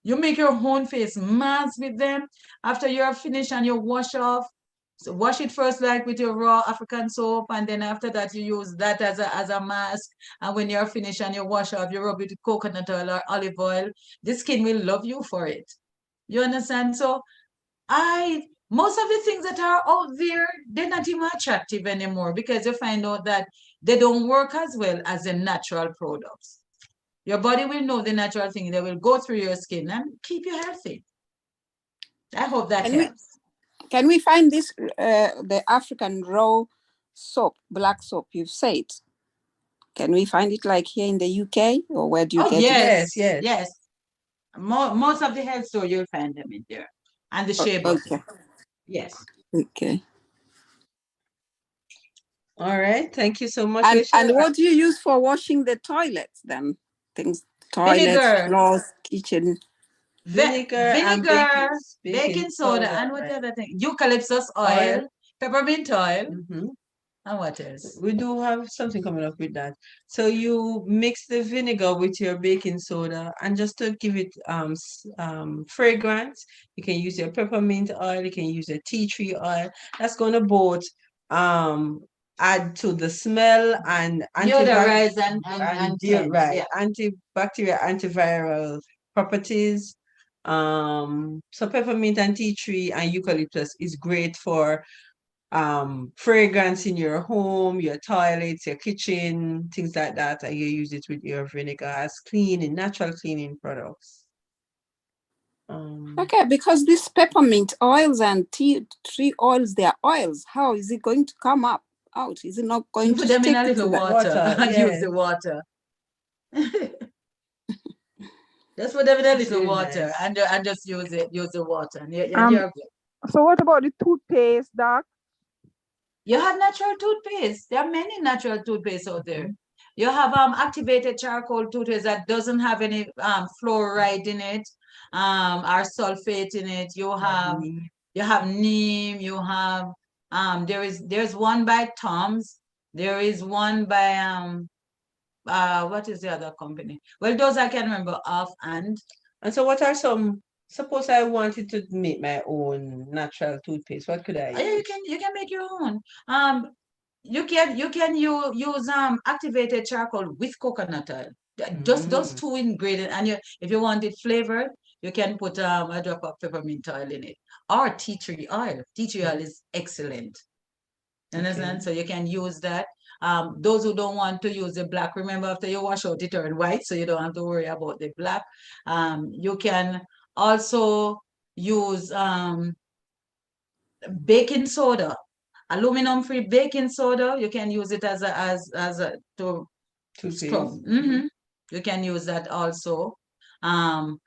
You make your own face mask with them. After you're finished and you wash off, so wash it first like with your raw African soap, and then after that you use that as a mask. And when you're finished and you wash off, you rub it with coconut oil or olive oil. The skin will love you for it. You understand? So most of the things that are out there, they're not even attractive anymore because you find out that they don't work as well as the natural products. Your body will know the natural thing. They will go through your skin and keep you healthy. I hope that helps. Can we find this, the African raw soap, black soap, you've said? Can we find it like here in the UK, or where do you get it? Yes. Most of the health store, you'll find them in there. And the shea butter. Okay. Yes. Okay. All right. Thank you so much. And what do you use for washing the toilets then? Toilets, vinegar, floors, kitchen. Vinegar, baking soda, and what the other thing? Eucalyptus oil, peppermint oil, and what else? We do have something coming up with that. So you mix the vinegar with your baking soda, and just to give it fragrance, you can use your peppermint oil, you can use your tea tree oil. That's going to both add to the smell and antibacterial, antiviral properties. So peppermint and tea tree and eucalyptus is great for fragrance in your home, your toilets, your kitchen, things like that, and you use it with your vinegar as natural cleaning products. Okay, because these peppermint oils and tea tree oils, they are oils. How is it going to come out? Is it not going to put them stick in a little water and use the water? Just put them in a little water and just use the water. And you're good. So what about the toothpaste, Doc? You have natural toothpaste. There are many natural toothpaste out there. You have activated charcoal toothpaste that doesn't have any fluoride in it, or sulfate in it. You have neem. You have there's one by Tom's. There is one by what is the other company? Well, those I can remember offhand. And so what are some, suppose I wanted to make my own natural toothpaste, what could I use? You can make your own. You can use activated charcoal with coconut oil. Just those two ingredients, and if you want it flavored, you can put a drop of peppermint oil in it, or tea tree oil. Tea tree oil is excellent. Understand? So you can use that. Those who don't want to use the black, remember after you wash out, it turns white, so you don't have to worry about the black. You can also use baking soda, aluminum-free baking soda. You can use it as to scrub. You can use that also.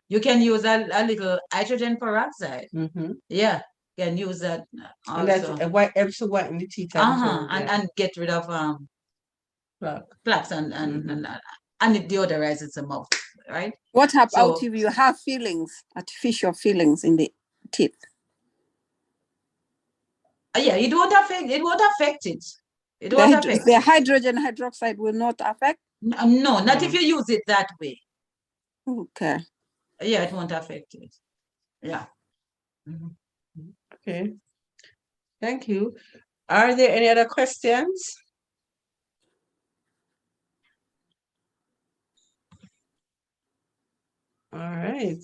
you can use a little hydrogen peroxide. Mm-hmm. Yeah, can use that And that's also. why helps to whiten the teeth as well. And get rid of Plaque. plaques and it deodorizes the mouth, right? What about So- if you have fillings, artificial fillings in the teeth? Yeah, it won't affect it. It won't affect The it. hydrogen hydroxide will not affect? No, not if you use it that way. Okay. Yeah, it won't affect it. Yeah. Okay. Thank you. Are there any other questions? All right.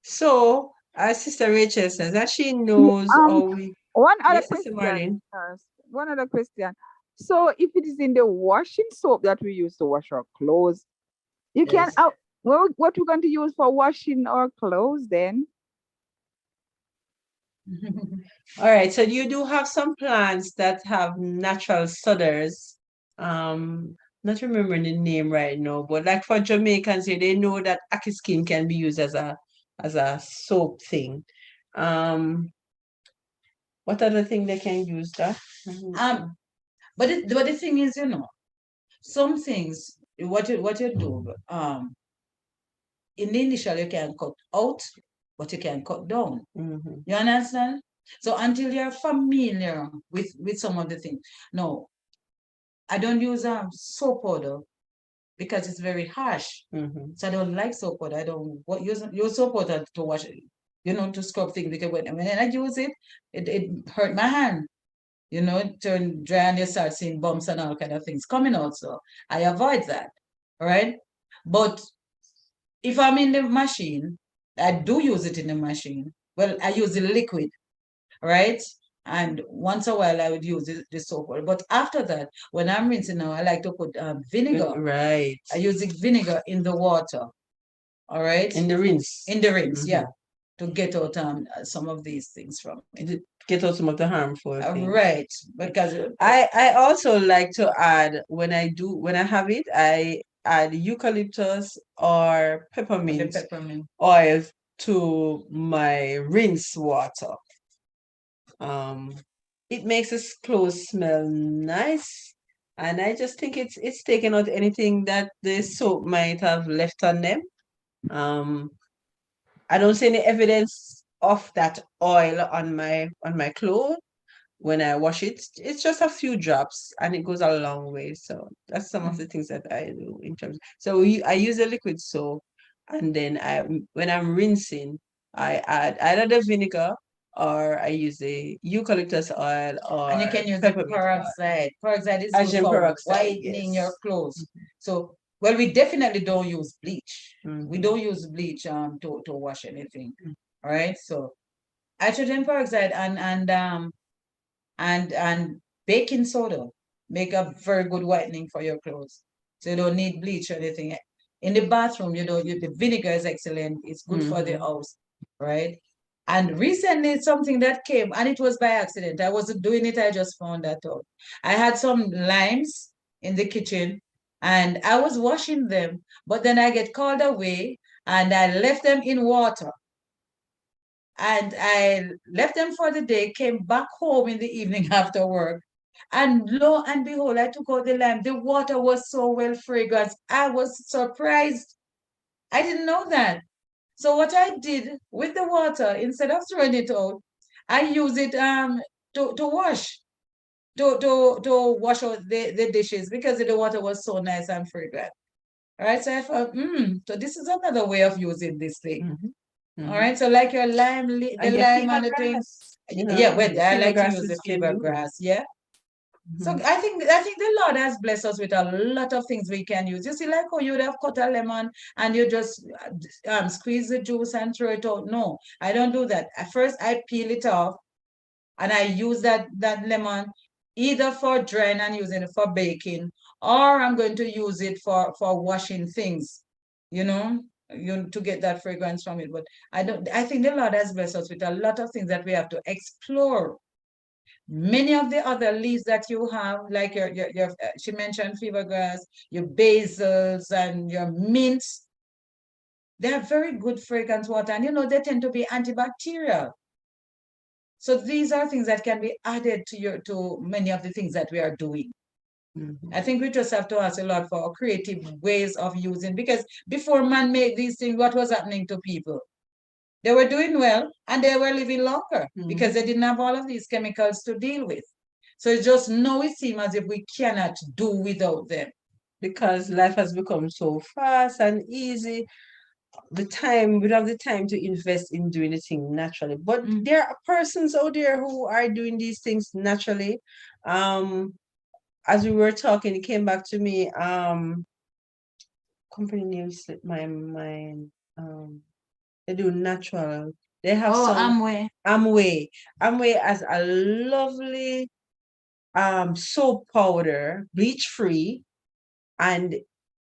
So, as Sister Rachel says, that she knows how we. One other Yes, Sister Marlene. question. One other question. So if it is in the washing soap that we use to wash our clothes, you can Yes. what we're going to use for washing our clothes then? All right, so you do have some plants that have natural suders. Not remembering the name right now, but like for Jamaicans here, they know that ackee skin can be used as a soap thing. What other thing they can use that? But the thing is, some things what you do, in the initial you can cut out, but you can cut down. You understand? So until you're familiar with some of the things. No, I don't use soap powder because it's very harsh. So I don't like soap powder. I don't use soap powder to wash it, to scrub things, because when I use it, it hurt my hand. It turn dry and you start seeing bumps and all kind of things coming out. So I avoid that. All right. But if I'm in the machine, I do use it in the machine. Well, I use the liquid, right? And once a while I would use the soap. But after that, when I'm rinsing now, I like to put vinegar. Right. I use the vinegar in the water. All right. In the rinse. In the rinse, yeah. To get out some of these things from it. Get out some of the harmful things. Right. Because I also like to add, when I have it, I add eucalyptus or peppermint oil to my rinse water. It makes his clothes smell nice, and I just think it's taking out anything that the soap might have left on them. I don't see any evidence of that oil on my clothes when I wash it. It's just a few drops and it goes a long way. So that's some of the things that I do in terms. So I use a liquid soap, and then when I'm rinsing, I add either the vinegar or I use the eucalyptus oil, or and you can use the peroxide. Peroxide is good for whitening your clothes. So, well, we definitely don't use bleach. We don't use bleach to wash anything. All right. So hydrogen peroxide and baking soda make a very good whitening for your clothes. So you don't need bleach or anything. In the bathroom, the vinegar is excellent. It's good for the house, right? And recently something that came, and it was by accident. I wasn't doing it, I just found that out. I had some limes in the kitchen and I was washing them, but then I get called away and I left them in water. And I left them for the day, came back home in the evening after work. And lo and behold, I took out the lime. The water was so well fragrant. I was surprised. I didn't know that. So what I did with the water, instead of throwing it out, I use it to wash. To wash out the dishes, because the water was so nice and fragrant. All right. So I thought, so this is another way of using this thing. All right, so like your lime, the lime and the things. Yeah, well, I like to use the fever grass. Yeah. So I think the Lord has blessed us with a lot of things we can use. You see, like how you would have cut a lemon and you just squeeze the juice and throw it out. No, I don't do that. At first, I peel it off and I use that lemon either for drying and using it for baking, or I'm going to use it for washing things, to get that fragrance from it. But I think the Lord has blessed us with a lot of things that we have to explore. Many of the other leaves that you have, like your she mentioned fever grass, your basils and your mints, They're very good fragrance water, and they tend to be antibacterial. So these are things that can be added to many of the things that we are doing. I think we just have to ask a lot for creative ways of using, because before man made these things, what was happening to people? They were doing well and they were living longer because they didn't have all of these chemicals to deal with. So it's just now it seems as if we cannot do without them. Because life has become so fast and easy. We don't have the time to invest in doing the thing naturally. But there are persons out there who are doing these things naturally. As we were talking, it came back to me. Company name slipped my mind. They do natural. They have some Amway. Amway has a lovely soap powder, bleach free, and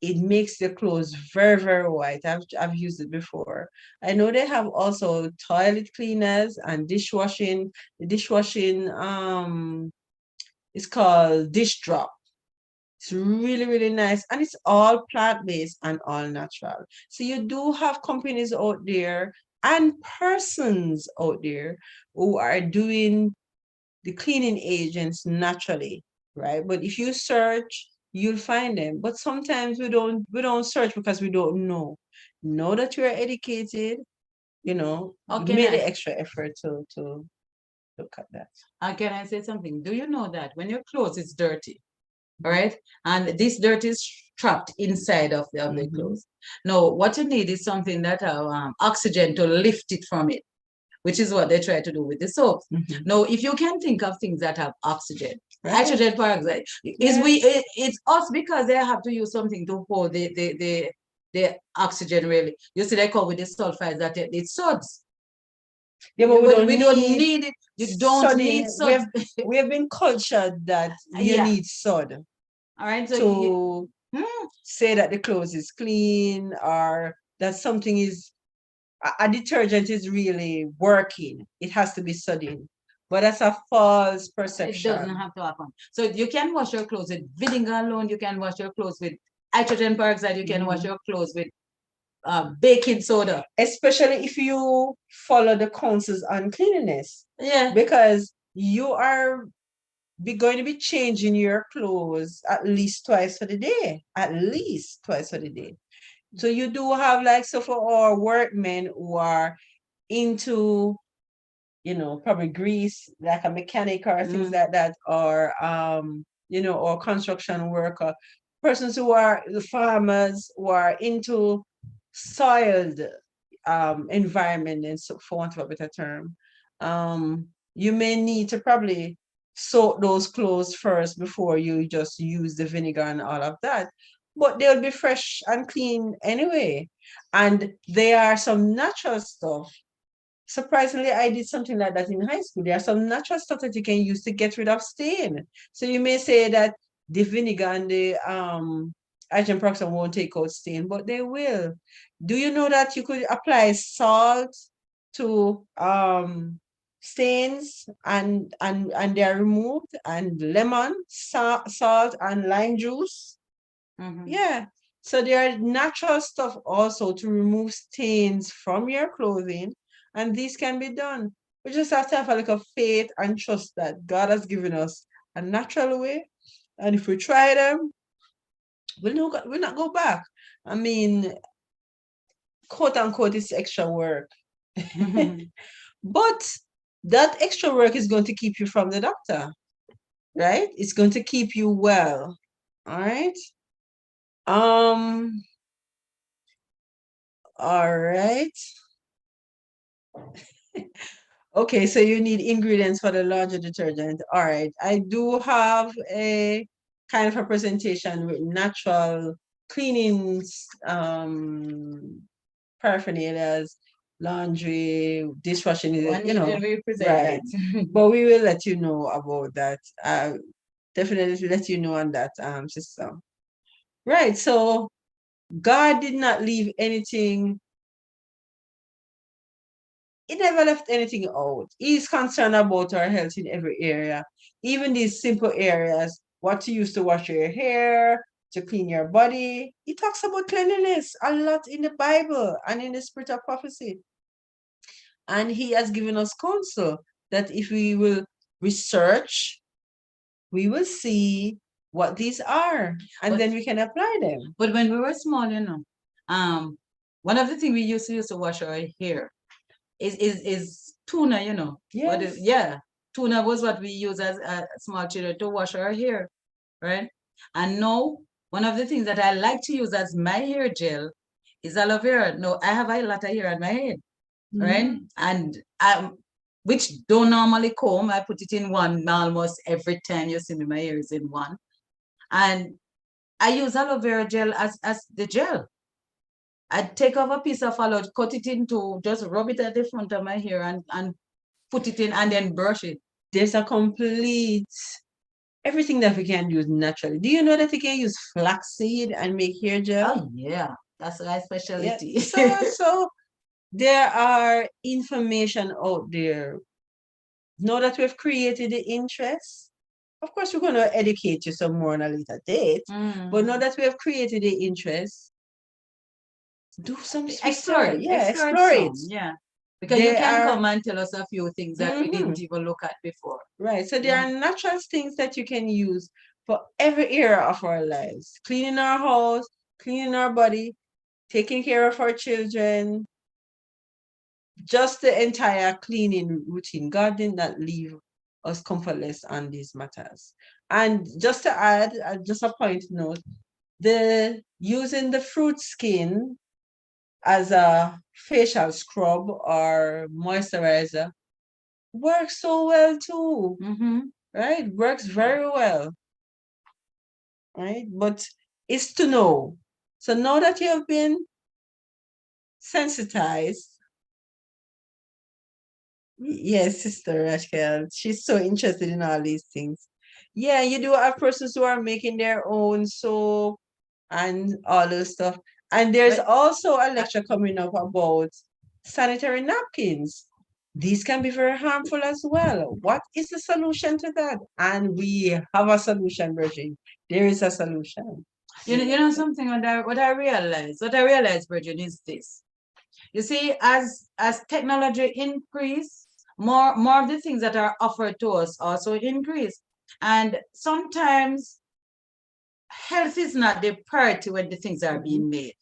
it makes the clothes very, very white. I've used it before. I know they have also toilet cleaners and dishwashing. The dishwashing is called Dish Drop. It's really, really nice, and it's all plant-based and all natural. So you do have companies out there and persons out there who are doing the cleaning agents naturally, right? But if you search, you'll find them. But sometimes we don't search because we don't know. Know that you are educated, you made the extra effort to look at that. Can I say something? Do you know that when your clothes is dirty, right? And this dirt is trapped inside of the clothes. Now, what you need is something that have oxygen to lift it from it, which is what they try to do with the soaps. Now, if you can think of things that have oxygen, hydrogen peroxide, it's us because they have to use something to hold the oxygen really. You see, they come with the sulfides that it's sods. Yeah, but we don't need it. You don't need sod. We have been cultured that you need sod. All right, so say that the clothes is clean or that something is a detergent is really working. It has to be sodium. But that's a false perception. It doesn't have to happen. So you can wash your clothes with vinegar alone. You can wash your clothes with hydrogen peroxide. You can wash your clothes with baking soda. Especially if you follow the counsels on cleanliness. Yeah. Because you are going to be changing your clothes at least twice for the day. At least twice for the day. So you do have so for our workmen who are into, probably grease, like a mechanic or things like that, or or construction worker, persons who are the farmers who are into soiled environment, and so for want of a better term, you may need to probably soak those clothes first before you just use the vinegar and all of that. But they'll be fresh and clean anyway. And there are some natural stuff. Surprisingly, I did something like that in high school. There are some natural stuff that you can use to get rid of stain. So you may say that the vinegar and the hydrogen peroxide won't take out stain, but they will. Do you know that you could apply salt to stains and they're removed, and lemon, salt and lime juice? Yeah. So there are natural stuff also to remove stains from your clothing, and these can be done. We just have to have a little faith and trust that God has given us a natural way, and if we try them, we'll not go back. I mean, quote unquote, it's extra work. But that extra work is going to keep you from the doctor, right? It's going to keep you well. All right. All right. Okay, so you need ingredients for the laundry detergent. All right. I do have a kind of a presentation with natural cleaning paraphernalias, laundry, dishwashing, right. But we will let you know about that. Definitely let you know on that system. Right. So God did not leave anything. He never left anything out. He's concerned about our health in every area, even these simple areas, what to use to wash your hair, to clean your body. He talks about cleanliness a lot in the Bible and in the spirit of prophecy. And he has given us counsel that if we will research, we will see what these are, and then we can apply them. But when we were small, one of the things we used to wash our hair is tuna, Yes. Tuna was what we use as small children to wash our hair, right? And now, one of the things that I like to use as my hair gel is aloe vera. No, I have a lot of hair on my head, right? And which don't normally comb. I put it in one almost every time you see me, my hair is in one. And I use aloe vera gel as the gel. I take off a piece of aloe, cut it into, just rub it at the front of my hair and put it in and then brush it. There's a complete everything that we can use naturally. Do you know that we can use flaxseed and make hair gel? Oh yeah, that's my specialty. Yeah. So there are information out there. Now that we've created the interest, of course we're going to educate you some more on a later date. But now that we have created the interest, do some explore it. Explore it. Yeah. Because you can come and tell us a few things that we didn't even look at before. Right. So there are natural things that you can use for every area of our lives. Cleaning our house, cleaning our body, taking care of our children, just the entire cleaning routine. God did not leave us comfortless on these matters. And just to add, just a point note, using the fruit skin as a facial scrub or moisturizer works so well too, right? Works very well, right? But it's to know. So now that you have been sensitized, yes, Sister Rachel, she's so interested in all these things. Yeah, you do have persons who are making their own soap and all those stuff. And there's also a lecture coming up about sanitary napkins. These can be very harmful as well. What is the solution to that? And we have a solution, Virgin. There is a solution. You know something, what I realized, Virgin, is this. You see, as technology increase, more of the things that are offered to us also increase. And sometimes health is not the priority when the things are being made.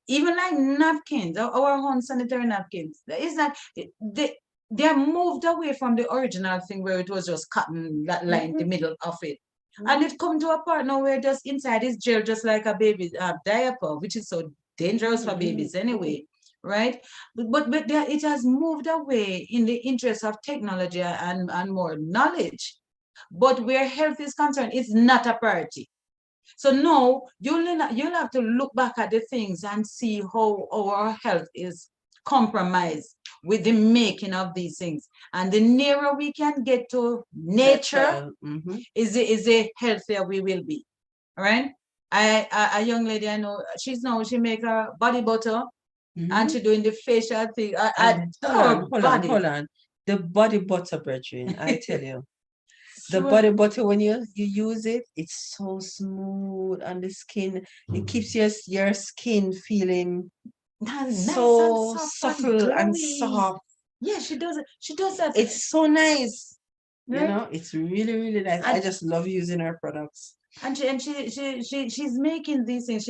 Even like napkins, our own sanitary napkins, it's not, they are moved away from the original thing where it was just cotton that line in the middle of it. And it come to a part now where just inside is gel, just like a baby's diaper, which is so dangerous for babies anyway, right? But it has moved away in the interest of technology and more knowledge. But where health is concerned, it's not a priority. So no, you'll have to look back at the things and see how our health is compromised with the making of these things. And the nearer we can get to nature, is the healthier we will be. All right? A young lady I know, she make a body butter and she doing the facial thing. Hold on. The body butter, Brethren, I tell you. The body butter, when you use it, it's so smooth on the skin. It keeps your skin feeling so supple and soft. Yeah, she does it. She does that. It's so nice. Right? You know, it's really, really nice. I just love using her products. And she's making these things.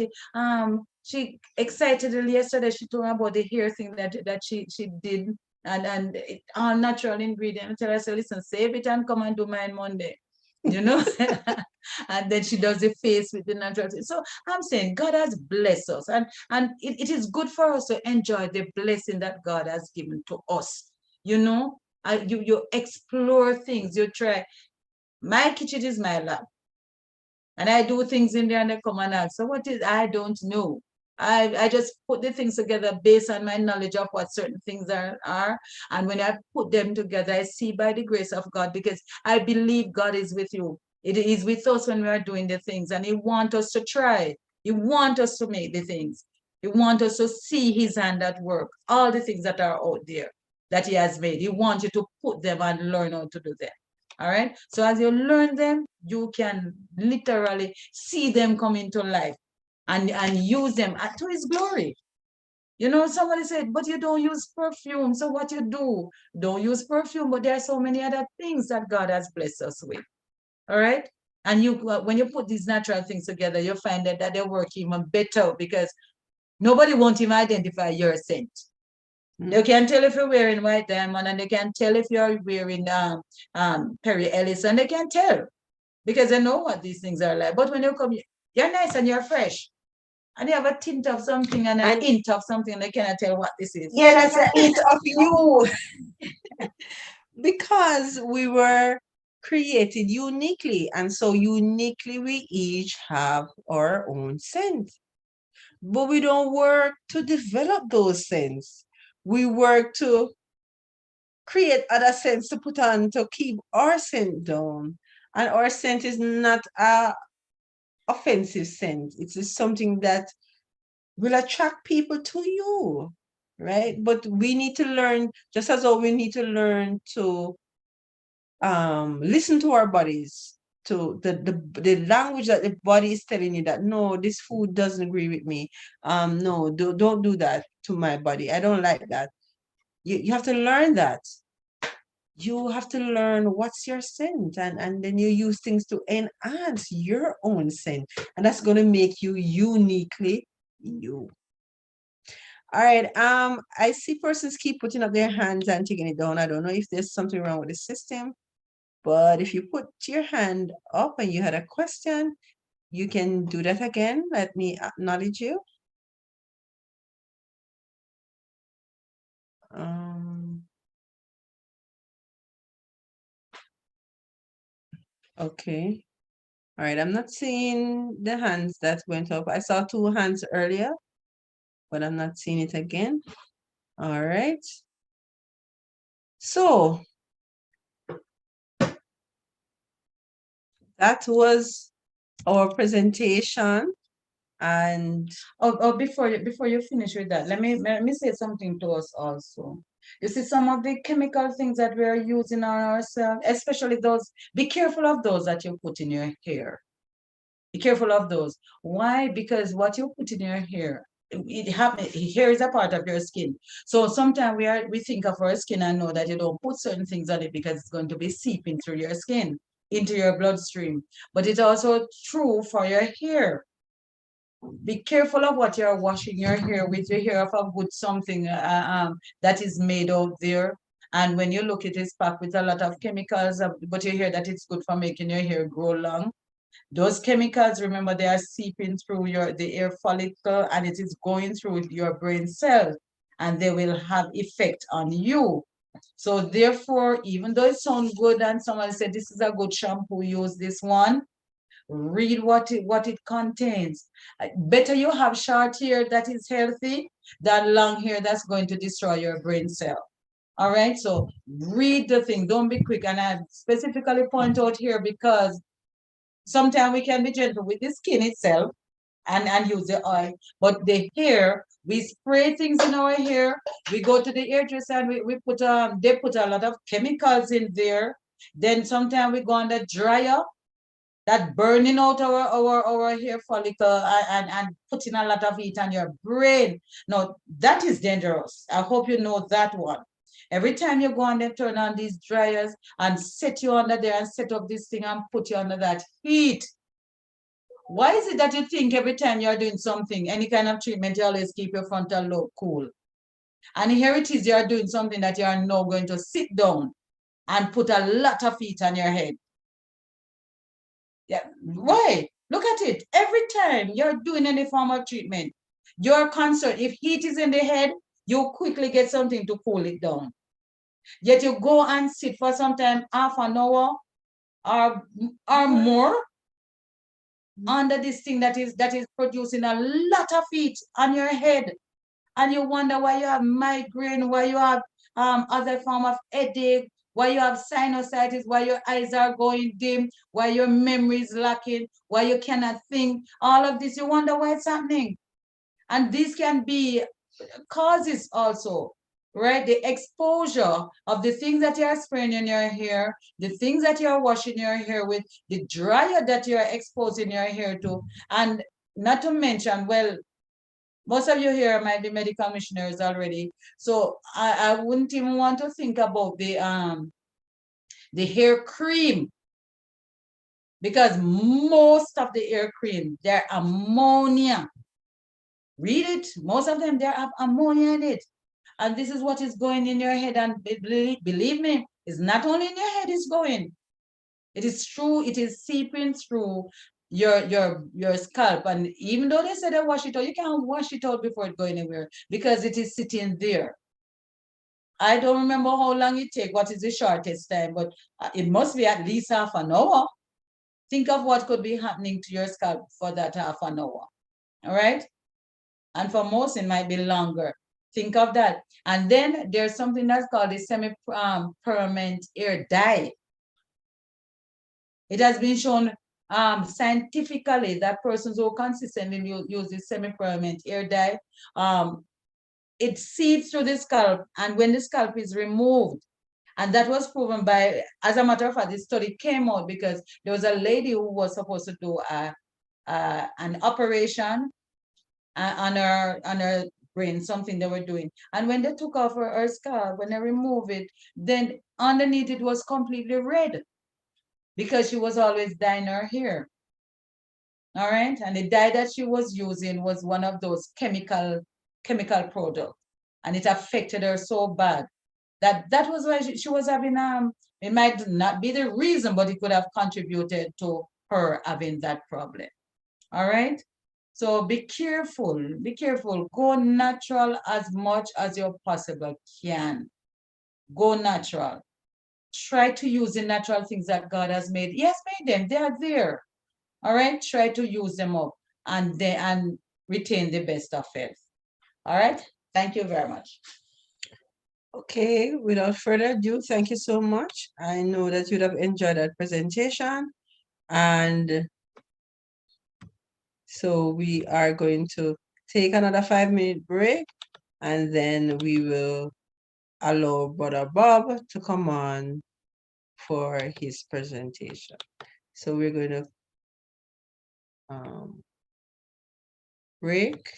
She excitedly yesterday she told me about the hair thing that she did. And it, all natural ingredients. I said, listen, save it and come and do mine Monday, you know. And then she does the face with the natural thing. So I'm saying God has blessed us, and it is good for us to enjoy the blessing that God has given to us. You know, you explore things, you try. My kitchen is my lab, and I do things in there, and they come and ask, so what is? I don't know. I just put the things together based on my knowledge of what certain things are. And when I put them together, I see by the grace of God, because I believe God is with you. It is with us when we are doing the things, and He wants us to try. He wants us to make the things. He wants us to see His hand at work. All the things that are out there that He has made, He wants you to put them and learn how to do them. All right. So as you learn them, you can literally see them come into life and use them to his glory. You know, somebody said, but you don't use perfume. So what you do? Don't use perfume, but there are so many other things that God has blessed us with. All right. And you, when you put these natural things together, you'll find that they work even better because nobody won't even identify your scent. They can tell if you're wearing white diamond, and they can tell if you're wearing Perry Ellis, and they can tell because they know what these things are like. But when you come, you're nice and you're fresh. And you have a tint of something and a hint of something, and they cannot tell what this is. Yeah, that's a hint of you. Because we were created uniquely, and so uniquely we each have our own scent. But we don't work to develop those scents. We work to create other scents to put on to keep our scent down. And our scent is not a offensive scent. It is something that will attract people to you, right? But we need to learn, just as though we need to learn to listen to our bodies, to the language that the body is telling you that no, this food doesn't agree with me. No, don't do that to my body. I don't like that. You have to learn that. You have to learn what's your scent, and then you use things to enhance your own scent, and that's going to make you uniquely you. All right. I see persons keep putting up their hands and taking it down. I don't know if there's something wrong with the system, but if you put your hand up and you had a question, you can do that again. Let me acknowledge you. Okay. All right. I'm not seeing the hands that went up. I saw 2 hands earlier, but I'm not seeing it again. All right. So that was our presentation. And before you finish with that, let me say something to us also. You see, some of the chemical things that we are using on ourselves, especially those, be careful of those that you put in your hair. Be careful of those. Why? Because what you put in your hair, hair is a part of your skin. So sometimes we think of our skin and know that you don't put certain things on it because it's going to be seeping through your skin into your bloodstream. But it's also true for your hair. Be careful of what you're washing your hair with. Your hair of a good something that is made out there. And when you look, it is packed with a lot of chemicals, but you hear that it's good for making your hair grow long. Those chemicals, remember, they are seeping through the hair follicle, and it is going through your brain cells, and they will have effect on you. So therefore, even though it sounds good and someone said this is a good shampoo, use this one, read what it contains. Better you have short hair that is healthy than long hair that's going to destroy your brain cell. All right, so read the thing, don't be quick. And I specifically point out here because sometimes we can be gentle with the skin itself and use the oil, but the hair, we spray things in our hair. We go to the hairdresser and we put they put a lot of chemicals in there. Then sometimes we go on the dryer, that burning out our hair follicle and putting a lot of heat on your brain. No, that is dangerous. I hope you know that one. Every time you go on there, turn on these dryers and set you under there and set up this thing and put you under that heat. Why is it that you think every time you're doing something, any kind of treatment, you always keep your frontal lobe cool? And here it is, you're doing something that you are now going to sit down and put a lot of heat on your head. Yeah, why? Look at it. Every time you're doing any form of treatment, you're concerned. If heat is in the head, you quickly get something to cool it down. Yet you go and sit for sometime half an hour or more under this thing that is producing a lot of heat on your head. And you wonder why you have migraine, why you have other form of headache, why you have sinusitis, why your eyes are going dim, why your memory is lacking, why you cannot think. All of this, you wonder why it's happening. And these can be causes also, right? The exposure of the things that you are spraying in your hair, the things that you are washing your hair with, the dryer that you are exposing your hair to, and not to mention, well, most of you here might be medical missionaries already, so I wouldn't even want to think about the hair cream, because most of the hair cream, they're ammonia. Read it, most of them, they have ammonia in it. And this is what is going in your head. And believe me, it's not only in your head, it's going. It is true, it is seeping through your scalp. And even though they say they wash it out, you can't wash it out before it go anywhere, because it is sitting there. I don't remember how long it takes, what is the shortest time, but it must be at least half an hour. Think of what could be happening to your scalp for that half an hour. All right? And for most, it might be longer. Think of that. And then there's something that's called the semi-permanent hair dye. It has been shown scientifically that persons who consistently use the semi-permanent hair dye, it seeps through the scalp, and when the scalp is removed, and that was proven by, as a matter of fact, this study came out because there was a lady who was supposed to do an operation on her brain, something they were doing. And when they took off her scalp, when they removed it, then underneath it was completely red, because she was always dyeing her hair. All right, and the dye that she was using was one of those chemical products, and it affected her so bad that was why she was having it might not be the reason, but it could have contributed to her having that problem. All right, so be careful, go natural as much as you possibly can. Go natural. Try to use the natural things that God has made. He has made them, they are there. All right, try to use them up and retain the best of health. All right, thank you very much. Okay, without further ado, thank you so much. I know that you'd have enjoyed that presentation. And so we are going to take another 5-minute break, and then we will allow Brother Bob to come on for his presentation. So we're going to break.